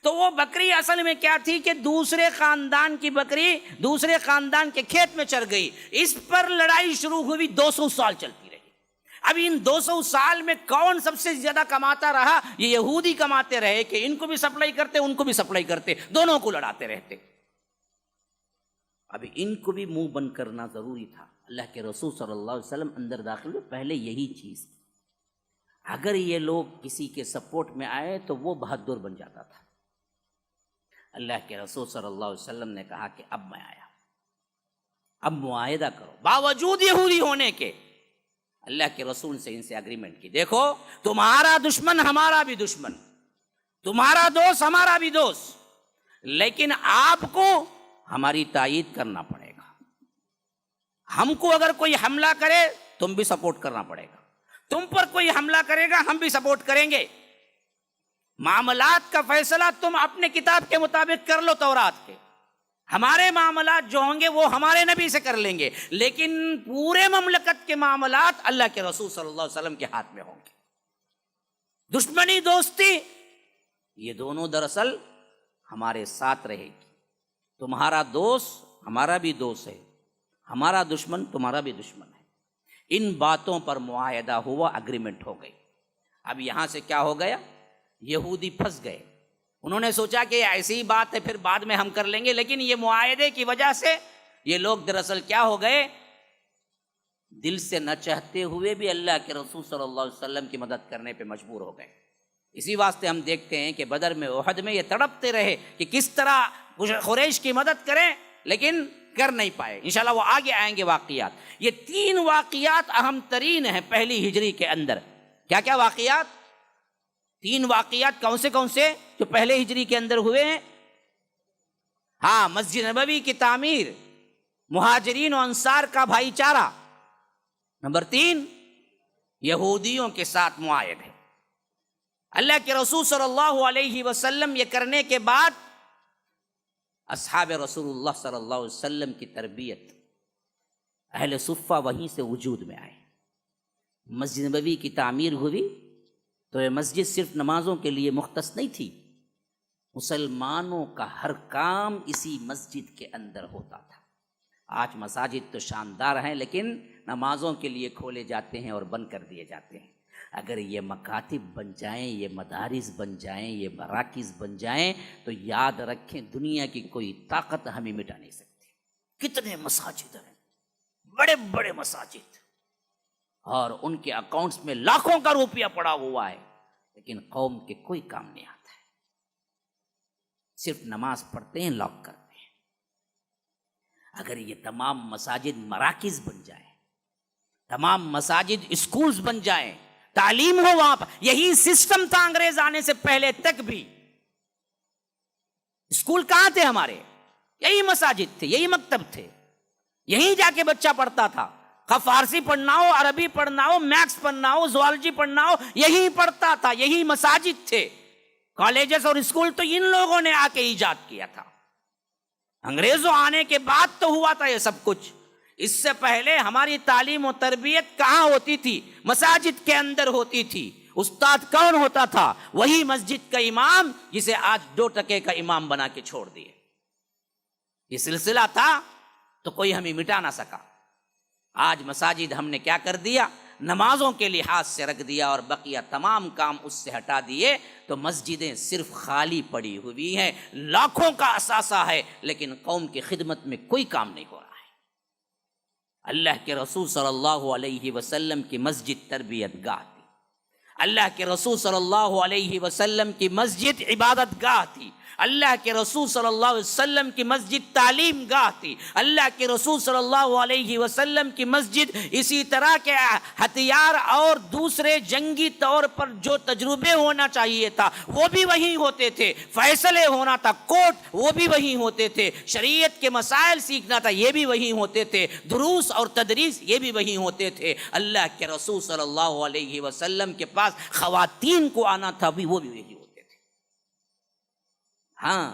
تو وہ بکری اصل میں کیا تھی کہ دوسرے خاندان کی بکری دوسرے خاندان کے کھیت میں چر گئی، اس پر لڑائی شروع ہوئی، 200 سال چلتی رہی۔ اب ان 200 سال میں کون سب سے زیادہ کماتا رہا؟ یہ یہودی کماتے رہے کہ ان کو بھی سپلائی کرتے ان کو بھی سپلائی کرتے، دونوں کو لڑاتے رہتے۔ اب ان کو بھی منہ بند کرنا ضروری تھا۔ اللہ کے رسول صلی اللہ علیہ وسلم اندر داخل ہوئے، پہلے یہی چیز، اگر یہ لوگ کسی کے سپورٹ میں آئے تو وہ بہادر بن جاتا تھا۔ اللہ کے رسول صلی اللہ علیہ وسلم نے کہا کہ اب میں آیا، اب معاہدہ کرو، باوجود یہودی ہونے کے۔ اللہ کے رسول سے ان سے اگریمنٹ کی، دیکھو تمہارا دشمن ہمارا بھی دشمن، تمہارا دوست ہمارا بھی دوست، لیکن آپ کو ہماری تائید کرنا پڑے گا، ہم کو اگر کوئی حملہ کرے تم بھی سپورٹ کرنا پڑے گا، تم پر کوئی حملہ کرے گا ہم بھی سپورٹ کریں گے، معاملات کا فیصلہ تم اپنے کتاب کے مطابق کر لو تورات کے، ہمارے معاملات جو ہوں گے وہ ہمارے نبی سے کر لیں گے، لیکن پورے مملکت کے معاملات اللہ کے رسول صلی اللہ علیہ وسلم کے ہاتھ میں ہوں گے۔ دشمنی دوستی یہ دونوں دراصل ہمارے ساتھ رہے گی، تمہارا دوست ہمارا بھی دوست ہے، ہمارا دشمن تمہارا بھی دشمن ہے۔ ان باتوں پر معاہدہ ہوا، اگریمنٹ ہو گئی۔ اب یہاں سے کیا ہو گیا؟ یہودی پھنس گئے، انہوں نے سوچا کہ ایسی ہی بات ہے پھر بعد میں ہم کر لیں گے، لیکن یہ معاہدے کی وجہ سے یہ لوگ دراصل کیا ہو گئے، دل سے نہ چاہتے ہوئے بھی اللہ کے رسول صلی اللہ علیہ وسلم کی مدد کرنے پہ مجبور ہو گئے۔ اسی واسطے ہم دیکھتے ہیں کہ بدر میں، احد میں یہ تڑپتے رہے کہ کس طرح قریش کی مدد کریں، لیکن کر نہیں پائے۔ انشاءاللہ وہ آگے آئیں گے واقعات۔ یہ 3 واقعات اہم ترین ہیں پہلی ہجری کے اندر۔ کیا کیا واقعات؟ 3 واقعات کون سے جو پہلے ہجری کے اندر ہوئے ہیں؟ ہاں، مسجد نبوی کی تعمیر، مہاجرین و انصار کا بھائی چارہ۔ نمبر 3، یہودیوں کے ساتھ معاہدے۔ اللہ کے رسول صلی اللہ علیہ وسلم یہ کرنے کے بعد اصحاب رسول اللہ صلی اللہ علیہ وسلم کی تربیت، اہل صفہ وہیں سے وجود میں آئے۔ مسجد نبوی کی تعمیر ہوئی تو یہ مسجد صرف نمازوں کے لیے مختص نہیں تھی، مسلمانوں کا ہر کام اسی مسجد کے اندر ہوتا تھا۔ آج مساجد تو شاندار ہیں لیکن نمازوں کے لیے کھولے جاتے ہیں اور بند کر دیے جاتے ہیں۔ اگر یہ مکاتب بن جائیں، یہ مدارس بن جائیں، یہ مراکز بن جائیں تو یاد رکھیں دنیا کی کوئی طاقت ہمیں مٹا نہیں سکتی۔ کتنے مساجد ہیں، بڑے بڑے مساجد، اور ان کے اکاؤنٹس میں لاکھوں کا روپیہ پڑا ہوا ہے، لیکن قوم کے کوئی کام نہیں آتا ہے، صرف نماز پڑھتے ہیں، لاک کرتے ہیں۔ اگر یہ تمام مساجد مراکز بن جائیں، تمام مساجد اسکولز بن جائیں، تعلیم ہو وہاں پر، یہی سسٹم تھا انگریز آنے سے پہلے تک بھی۔ اسکول کہاں تھے ہمارے؟ یہی مساجد تھے، یہی مکتب تھے، یہیں جا کے بچہ پڑھتا تھا۔ فارسی پڑھنا ہو، عربی پڑھنا ہو، میکس پڑھنا ہو، زوالوجی پڑھنا ہو، یہی پڑھتا تھا، یہی مساجد تھے۔ کالجز اور اسکول تو ان لوگوں نے آ کے ایجاد کیا تھا، انگریزوں آنے کے بعد تو ہوا تھا یہ سب کچھ۔ اس سے پہلے ہماری تعلیم و تربیت کہاں ہوتی تھی؟ مساجد کے اندر ہوتی تھی۔ استاد کون ہوتا تھا؟ وہی مسجد کا امام جسے آج 2 ٹکے کا امام بنا کے چھوڑ دیے۔ یہ سلسلہ تھا تو کوئی ہمیں مٹا نہ سکا۔ آج مساجد ہم نے کیا کر دیا؟ نمازوں کے لحاظ سے رکھ دیا اور بقیہ تمام کام اس سے ہٹا دیے، تو مسجدیں صرف خالی پڑی ہوئی ہیں، لاکھوں کا اثاثہ ہے، لیکن قوم کی خدمت میں کوئی کام نہیں ہو رہا ہے۔ اللہ کے رسول صلی اللہ علیہ وسلم کی مسجد تربیت گاہ تھی، اللہ کے رسول صلی اللہ علیہ وسلم کی مسجد عبادت گاہ تھی، اللہ کے رسول صلی اللہ علیہ وسلم کی مسجد تعلیم گاہ تھی، اللہ کے رسول صلی اللہ علیہ وسلم کی مسجد اسی طرح کے ہتھیار اور دوسرے جنگی طور پر جو تجربے ہونا چاہیے تھا وہ بھی وہیں ہوتے تھے، فیصلے ہونا تھا کوٹ وہ بھی وہیں ہوتے تھے، شریعت کے مسائل سیکھنا تھا یہ بھی وہیں ہوتے تھے، دروس اور تدریس یہ بھی وہیں ہوتے تھے۔ اللہ کے رسول صلی اللہ علیہ وسلم کے پاس خواتین کو آنا تھا بھی وہ بھی وہیں ہوتے تھے۔ ہاں،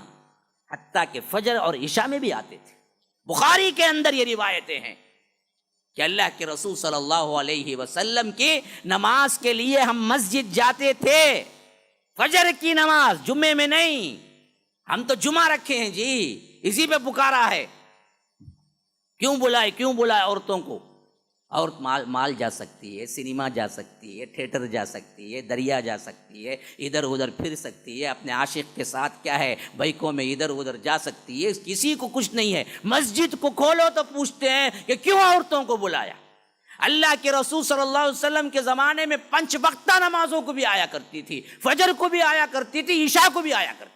حتیٰ کہ فجر اور عشاء میں بھی آتے تھے۔ بخاری کے اندر یہ روایتیں ہیں کہ اللہ کے رسول صلی اللہ علیہ وسلم کی نماز کے لیے ہم مسجد جاتے تھے، فجر کی نماز، جمعے میں نہیں، ہم تو جمعہ رکھے ہیں جی، اسی پہ پکارا ہے۔ کیوں بلائے عورتوں کو؟ عورت مال جا سکتی ہے، سنیما جا سکتی ہے، تھیٹر جا سکتی ہے، دریا جا سکتی ہے، ادھر ادھر پھر سکتی ہے، اپنے عاشق کے ساتھ کیا ہے بائکوں میں ادھر ادھر جا سکتی ہے، کسی کو کچھ نہیں ہے۔ مسجد کو کھولو تو پوچھتے ہیں کہ کیوں عورتوں کو بلایا؟ اللہ کے رسول صلی اللہ علیہ وسلم کے زمانے میں 5 وقتہ نمازوں کو بھی آیا کرتی تھی، فجر کو بھی آیا کرتی تھی، عشاء کو بھی آیا کرتی تھی۔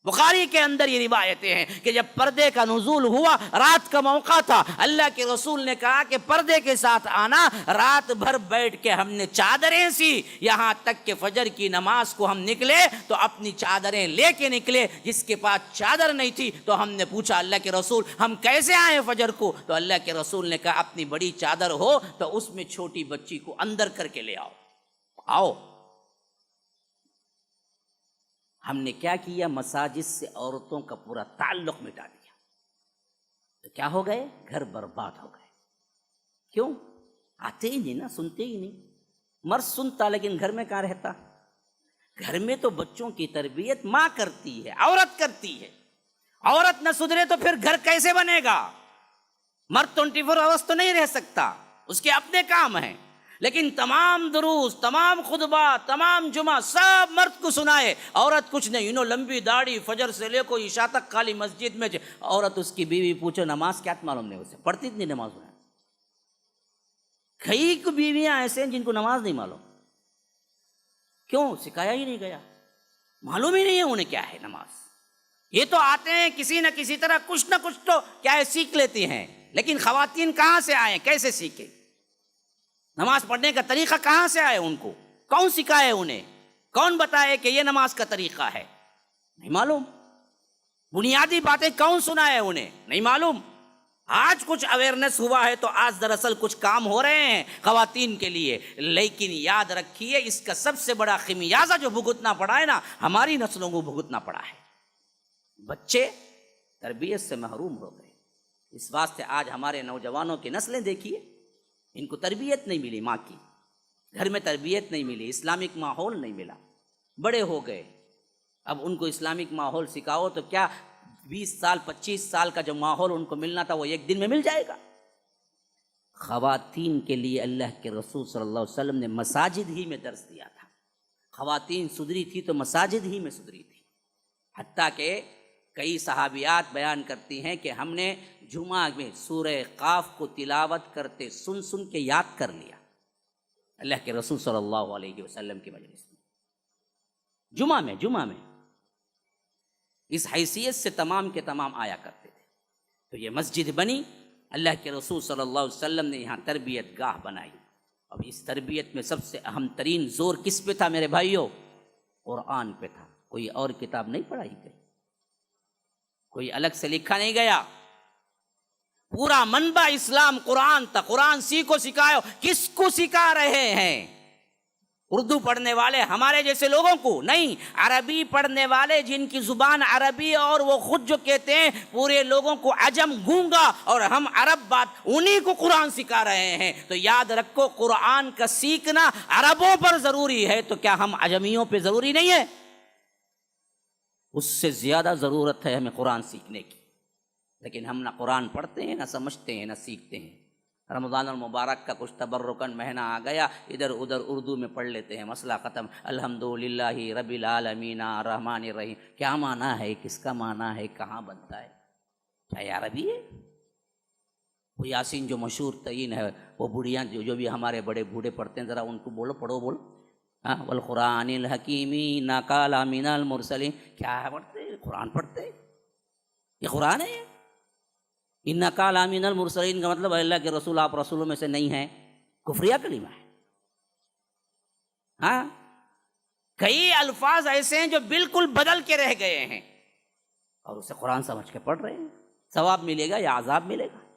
بخاری کے اندر یہ روایتیں ہیں کہ جب پردے کا نزول ہوا، رات کا موقع تھا، اللہ کے رسول نے کہا کہ پردے کے ساتھ آنا، رات بھر بیٹھ کے ہم نے چادریں سی، یہاں تک کہ فجر کی نماز کو ہم نکلے تو اپنی چادریں لے کے نکلے، جس کے پاس چادر نہیں تھی تو ہم نے پوچھا اللہ کے رسول ہم کیسے آئیں فجر کو؟ تو اللہ کے رسول نے کہا اپنی بڑی چادر ہو تو اس میں چھوٹی بچی کو اندر کر کے لے آؤ۔ ہم نے کیا کیا؟ مساجد سے عورتوں کا پورا تعلق مٹا دیا، تو کیا ہو گئے؟ گھر برباد ہو گئے۔ کیوں؟ آتے ہی نہیں نا، سنتے ہی نہیں۔ مرد سنتا لیکن گھر میں کہاں رہتا؟ گھر میں تو بچوں کی تربیت ماں کرتی ہے، عورت کرتی ہے۔ عورت نہ سدھرے تو پھر گھر کیسے بنے گا؟ مرد 24 آورس تو نہیں رہ سکتا، اس کے اپنے کام ہیں، لیکن تمام دروس، تمام خطبات، تمام جمعہ سب مرد کو سنائے، عورت کچھ نہیں، لمبی داڑھی، فجر سے لے کو عشاء تک خالی مسجد میں۔ عورت اس کی بیوی پوچھو نماز کیا معلوم نہیں اسے، پڑھتی اتنی نماز ہے؟ کئی کو بیویاں ایسے ہیں جن کو نماز نہیں معلوم، کیوں؟ سکھایا ہی نہیں گیا، معلوم ہی نہیں ہے انہیں کیا ہے نماز۔ یہ تو آتے ہیں کسی نہ کسی طرح کچھ نہ کچھ تو کیا ہے سیکھ لیتی ہیں، لیکن خواتین کہاں سے آئیں، کیسے سیکھیں؟ نماز پڑھنے کا طریقہ کہاں سے آئے؟ ان کو کون سکھائے؟ انہیں کون بتائے کہ یہ نماز کا طریقہ ہے؟ نہیں معلوم۔ بنیادی باتیں کون سنائے انہیں نہیں معلوم. آج کچھ اویئرنیس ہوا ہے تو آج دراصل کچھ کام ہو رہے ہیں خواتین کے لیے، لیکن یاد رکھیے اس کا سب سے بڑا خمیازہ جو بھگتنا پڑا ہے نا، ہماری نسلوں کو بھگتنا پڑا ہے. بچے تربیت سے محروم ہو گئے. اس واسطے آج ہمارے نوجوانوں کی نسلیں دیکھیے، ان کو تربیت نہیں ملی، ماں کی گھر میں تربیت نہیں ملی، اسلامک ماحول نہیں ملا. بڑے ہو گئے، اب ان کو اسلامک ماحول سکھاؤ تو کیا 20 سال 25 سال کا جو ماحول ان کو ملنا تھا وہ ایک دن میں مل جائے گا. خواتین کے لیے اللہ کے رسول صلی اللہ علیہ وسلم نے مساجد ہی میں درس دیا تھا. خواتین سدھری تھی تو مساجد ہی میں سدھری تھی. حتیٰ کہ کئی صحابیات بیان کرتی ہیں کہ ہم نے جمعہ میں سورہ قاف کو تلاوت کرتے سن سن کے یاد کر لیا اللہ کے رسول صلی اللہ علیہ وسلم کی مجلس میں. جمعہ میں اس حیثیت سے تمام کے تمام آیا کرتے تھے. تو یہ مسجد بنی، اللہ کے رسول صلی اللہ علیہ وسلم نے یہاں تربیت گاہ بنائی. اب اس تربیت میں سب سے اہم ترین زور کس پہ تھا میرے بھائیوں؟ قرآن پہ تھا. کوئی اور کتاب نہیں پڑھائی گئی، کوئی الگ سے لکھا نہیں گیا. پورا منبع اسلام قرآن تھا. قرآن سیکھو سکھاؤ، کس کو سکھا رہے ہیں؟ اردو پڑھنے والے ہمارے جیسے لوگوں کو نہیں، عربی پڑھنے والے جن کی زبان عربی اور وہ خود جو کہتے ہیں پورے لوگوں کو عجم گونگا اور ہم عرب بات، انہی کو قرآن سکھا رہے ہیں. تو یاد رکھو قرآن کا سیکھنا عربوں پر ضروری ہے تو کیا ہم عجمیوں پہ ضروری نہیں ہے؟ اس سے زیادہ ضرورت ہے ہمیں قرآن سیکھنے کی. لیکن ہم نہ قرآن پڑھتے ہیں، نہ سمجھتے ہیں، نہ سیکھتے ہیں. رمضان المبارک کا کچھ تبرکن مہینہ آ گیا، ادھر ادھر اردو میں پڑھ لیتے ہیں، مسئلہ ختم. الحمدللہ رب العالمین الرحمن الرحیم، کیا معنی ہے، کس کا معنی ہے، کہاں بنتا ہے؟ کیا یہ عربی ہے؟ وہ یاسین جو مشہور تعین ہے، وہ بڑھیاں جو بھی ہمارے بڑے بوڑھے پڑھتے ہیں، ذرا ان کو بولو، پڑھو بولو. والقرآن الحکیم انک لمن المرسلین، کیا ہے پڑھتے؟ قرآن پڑھتے؟ یہ قرآن ہے. انک لمن المرسلین کا مطلب اللہ کے رسول آپ رسولوں میں سے نہیں ہیں، کفریہ کلمہ ہے. ہاں، کئی الفاظ ایسے ہیں جو بالکل بدل کے رہ گئے ہیں اور اسے قرآن سمجھ کے پڑھ رہے ہیں. ثواب ملے گا یا عذاب ملے گا؟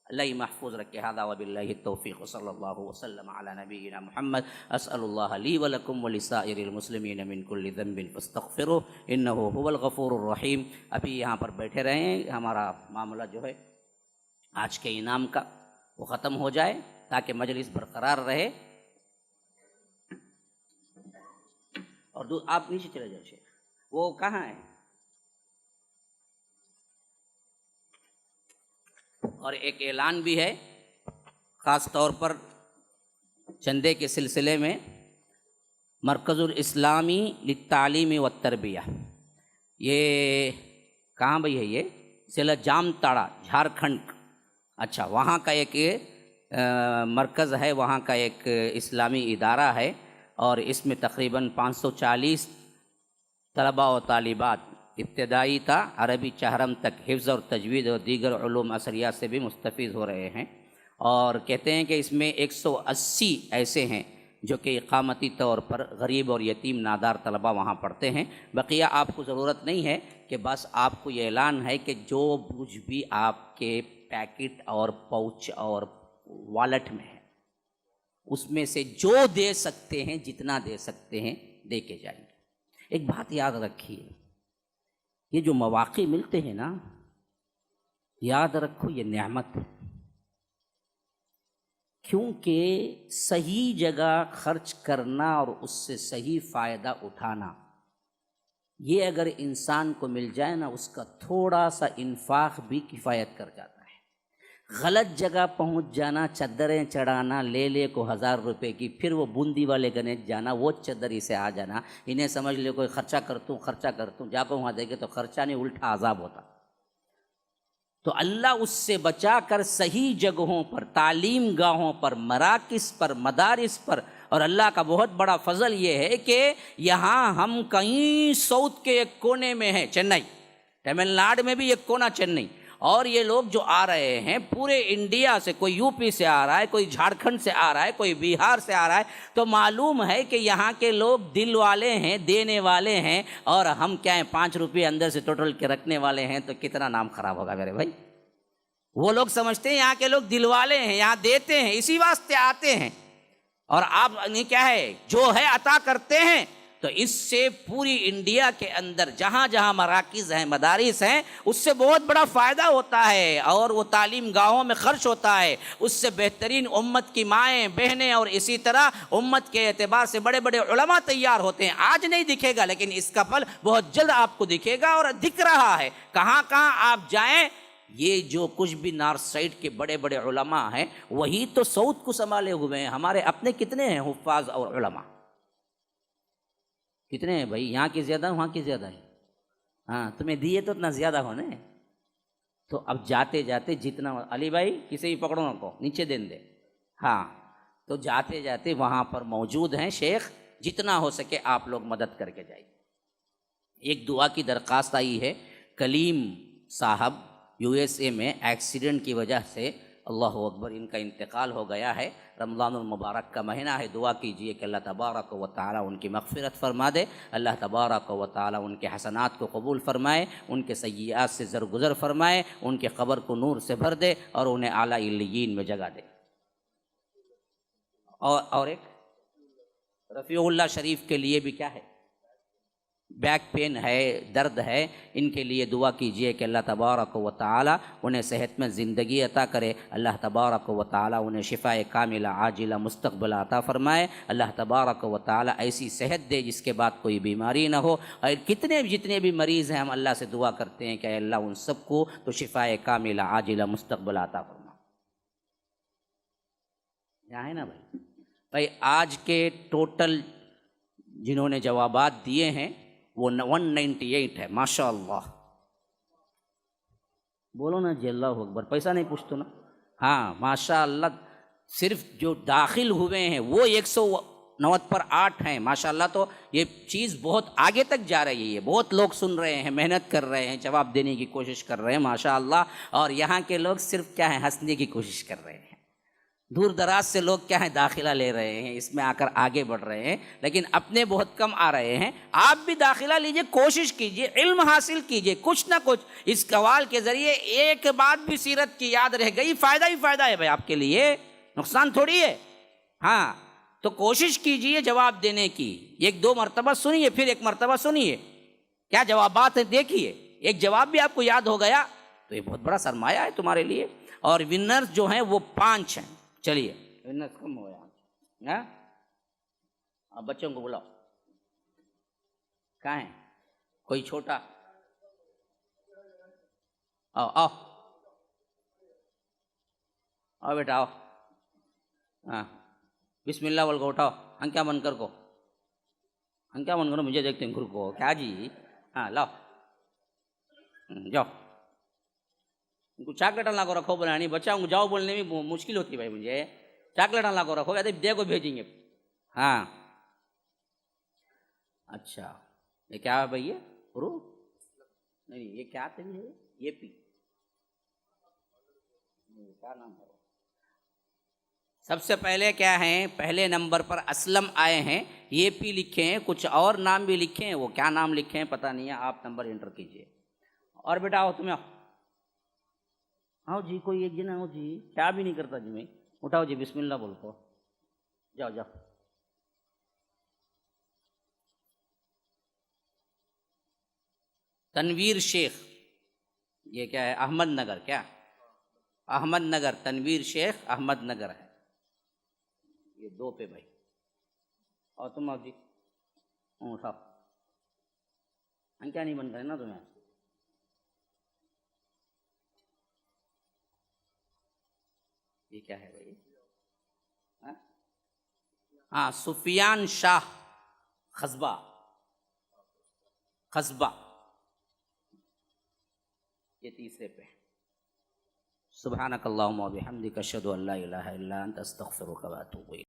اللہ محفوظ رکھے. ھذا وباللہ التوفیق صلی اللہ وسلم علی نبینا محمد. اسأل اللہ لی ولکم ولسائر المسلمین من کل ذنب فاستغفروہ انہ هو الغفور الرحیم. ابھی یہاں پر بیٹھے رہیں، ہمارا معاملہ جو ہے آج کے انعام کا وہ ختم ہو جائے تاکہ مجلس برقرار رہے. اور آپ نیچے چلے جائیں شیخ، وہ کہاں ہے؟ اور ایک اعلان بھی ہے خاص طور پر چندے کے سلسلے میں. مرکز الاسلامی للتعلیم والتربیہ، یہ کہاں بھئی ہے؟ یہ ضلع جام تاڑا جھارکھنڈ. اچھا، وہاں کا ایک مرکز ہے، وہاں کا ایک اسلامی ادارہ ہے اور اس میں تقریباً 540 طلباء و طالبات ابتدائی تا عربی چہرم تک حفظ اور تجوید اور دیگر علوم اثریات سے بھی مستفید ہو رہے ہیں. اور کہتے ہیں کہ اس میں 180 ایسے ہیں جو کہ اقامتی طور پر غریب اور یتیم نادار طلباء وہاں پڑھتے ہیں. بقیہ آپ کو ضرورت نہیں ہے کہ بس آپ کو یہ اعلان ہے کہ جو کچھ بھی آپ کے پیکٹ اور پاؤچ اور والٹ میں ہے اس میں سے جو دے سکتے ہیں، جتنا دے سکتے ہیں دے کے جائیں. ایک بات یاد رکھیے، یہ جو مواقع ملتے ہیں نا، یاد رکھو یہ نعمت ہے. کیونکہ صحیح جگہ خرچ کرنا اور اس سے صحیح فائدہ اٹھانا، یہ اگر انسان کو مل جائے نا، اس کا تھوڑا سا انفاق بھی کفایت کر جاتا ہے. غلط جگہ پہنچ جانا، چادریں چڑھانا، لے کو 1000 روپے کی، پھر وہ بوندی والے گنیش جانا، وہ چادر اسے آ جانا، انہیں سمجھ لے کوئی خرچہ کرتوں، جا کو وہاں دیکھے تو خرچہ نہیں، الٹا عذاب ہوتا. تو اللہ اس سے بچا کر صحیح جگہوں پر، تعلیم گاہوں پر، مراکز پر، مدارس پر. اور اللہ کا بہت بڑا فضل یہ ہے کہ یہاں ہم کہیں ساؤتھ کے ایک کونے میں ہیں، چنئی، تمل ناڈو میں بھی ایک کونا چنئی، اور یہ لوگ جو آ رہے ہیں پورے انڈیا سے، کوئی یو پی سے آ رہا ہے، کوئی جھارکھنڈ سے آ رہا ہے، کوئی بہار سے آ رہا ہے، تو معلوم ہے کہ یہاں کے لوگ دل والے ہیں، دینے والے ہیں، اور ہم کیا ہیں 5 روپے اندر سے ٹوٹل کے رکھنے والے ہیں، تو کتنا نام خراب ہوگا میرے بھائی۔ وہ لوگ سمجھتے ہیں یہاں کے لوگ دل والے ہیں، یہاں دیتے ہیں، اسی واسطے آتے ہیں، اور آپ کیا ہے جو ہے عطا کرتے ہیں۔ تو اس سے پوری انڈیا کے اندر جہاں جہاں مراکز ہیں، مدارس ہیں، اس سے بہت بڑا فائدہ ہوتا ہے، اور وہ تعلیم گاہوں میں خرچ ہوتا ہے، اس سے بہترین امت کی مائیں بہنیں اور اسی طرح امت کے اعتبار سے بڑے بڑے علماء تیار ہوتے ہیں۔ آج نہیں دکھے گا لیکن اس کا پھل بہت جلد آپ کو دکھے گا، اور دکھ رہا ہے۔ کہاں کہاں آپ جائیں، یہ جو کچھ بھی نارتھ سائڈ کے بڑے بڑے علماء ہیں وہی تو ساؤتھ کو سنبھالے ہوئے ہیں۔ ہمارے اپنے کتنے ہیں حفاظ اور علماء؟ کتنے ہیں بھائی؟ یہاں کی زیادہ، وہاں کی زیادہ ہے؟ ہاں، تمہیں دیے تو اتنا زیادہ ہونے۔ تو اب جاتے جاتے جتنا، علی بھائی کسی بھی پکڑو نہ کو نیچے دین دے، ہاں، تو جاتے جاتے وہاں پر موجود ہیں شیخ، جتنا ہو سکے آپ لوگ مدد کر کے جائیے۔ ایک دعا کی درخواست آئی ہے، کلیم صاحب یو ایس اے میں ایکسیڈنٹ کی وجہ سے، اللہ اکبر، ان کا انتقال ہو گیا ہے۔ رمضان المبارک کا مہینہ ہے، دعا کیجئے کہ اللہ تبارک و تعالی ان کی مغفرت فرما دے، اللہ تبارک و تعالی ان کے حسنات کو قبول فرمائے، ان کے سیئات سے درگزر فرمائے، ان کے قبر کو نور سے بھر دے، اور انہیں اعلیٰ علیین میں جگہ دے۔ اور ایک رفیع اللہ شریف کے لیے بھی کیا ہے، بیک پین ہے، درد ہے، ان کے لیے دعا کیجئے کہ اللہ تبارک و تعالی انہیں صحت میں زندگی عطا کرے، اللہ تبارک و تعالی انہیں شفاء کاملہ عاجلہ مستقبل عطا فرمائے، اللہ تبارک و تعالی ایسی صحت دے جس کے بعد کوئی بیماری نہ ہو۔ اور جتنے بھی مریض ہیں ہم اللہ سے دعا کرتے ہیں کہ اے اللہ ان سب کو تو شفاء کاملہ عاجلہ مستقبل عطا فرما۔ یہاں ہے نا بھائی آج کے ٹوٹل جنہوں نے جوابات دیے ہیں وہ 198 ہے، ماشاء اللہ۔ بولو نا جی اللہ اکبر، پیسہ نہیں پوچھتے نا، ہاں ماشاء اللہ۔ صرف جو داخل ہوئے ہیں وہ 190 پر 8 ہیں، ماشاء اللہ۔ تو یہ چیز بہت آگے تک جا رہی ہے، بہت لوگ سن رہے ہیں، محنت کر رہے ہیں، جواب دینے کی کوشش کر رہے ہیں، ماشاء اللہ۔ اور یہاں کے لوگ صرف کیا ہے، ہنسنے کی کوشش کر رہے ہیں۔ دور دراز سے لوگ کیا ہے، داخلہ لے رہے ہیں، اس میں آ کر آگے بڑھ رہے ہیں، لیکن اپنے بہت کم آ رہے ہیں۔ آپ بھی داخلہ لیجئے، کوشش کیجئے، علم حاصل کیجئے، کچھ نہ کچھ اس قوال کے ذریعے ایک بات بھی سیرت کی یاد رہ گئی، فائدہ ہی فائدہ ہے بھائی آپ کے لیے، نقصان تھوڑی ہے۔ ہاں تو کوشش کیجئے جواب دینے کی، 1-2 مرتبہ سنیے، پھر 1 مرتبہ سنیے، کیا جوابات ہیں دیکھیے، ایک جواب بھی آپ کو یاد ہو گیا تو یہ بہت بڑا سرمایہ ہے تمہارے لیے۔ اور ونرز جو ہیں وہ 5 ہیں۔ چلیے ونرز کم ہو یہاں، اب بچوں کو بلاؤ، کہاں ہیں؟ کوئی چھوٹا، آؤ آؤ آؤ بیٹا آؤ، ہاں بسم اللہ بول کو اٹھاؤ، انکیا بند کر کو، انکیا بند کرو، مجھے دیکھتے ہیں گھر کو، کیا جی، ہاں لاؤ جاؤ، ان کو چاکلیٹ لا کو رکھو، بنانی بچہ کو جاؤ بولنے میں مشکل ہوتی ہے بھائی، مجھے چاکلیٹ لا کو رکھو، کہتے دے کو بھیجیں گے۔ ہاں اچھا، یہ کیا ہے بھائی، یہ پرو نہیں، یہ کیا ہے، یہ پی کیا نام ہے؟ سب سے پہلے کیا ہیں، پہلے نمبر پر اسلم آئے ہیں، یہ پی لکھے ہیں، کچھ اور نام بھی لکھے ہیں، وہ کیا نام لکھے ہیں پتہ نہیں ہے، آپ نمبر انٹر کیجئے۔ اور بیٹا آؤ، تمہیں آؤ جی، کوئی ایک جنا ہو جی، کیا بھی نہیں کرتا جی، میں اٹھاؤ جی، بسم اللہ بول کو، جاؤ جاؤ۔ تنویر شیخ، یہ کیا ہے، احمد نگر، کیا احمد نگر، تنویر شیخ احمد نگر ہے، یہ 2 پہ بھائی۔ اور تم آؤ جی، اٹھاؤ، ہم کیا نہیں بن کرے نا تمہیں۔ یہ کیا ہے بھائی، ہاں سفیان شاہ قصبہ، یہ 3 پہ۔ سبحانک اللہم و بحمدک، اشہد ان لا الہ الا انت، استغفرک و اتوب الیک۔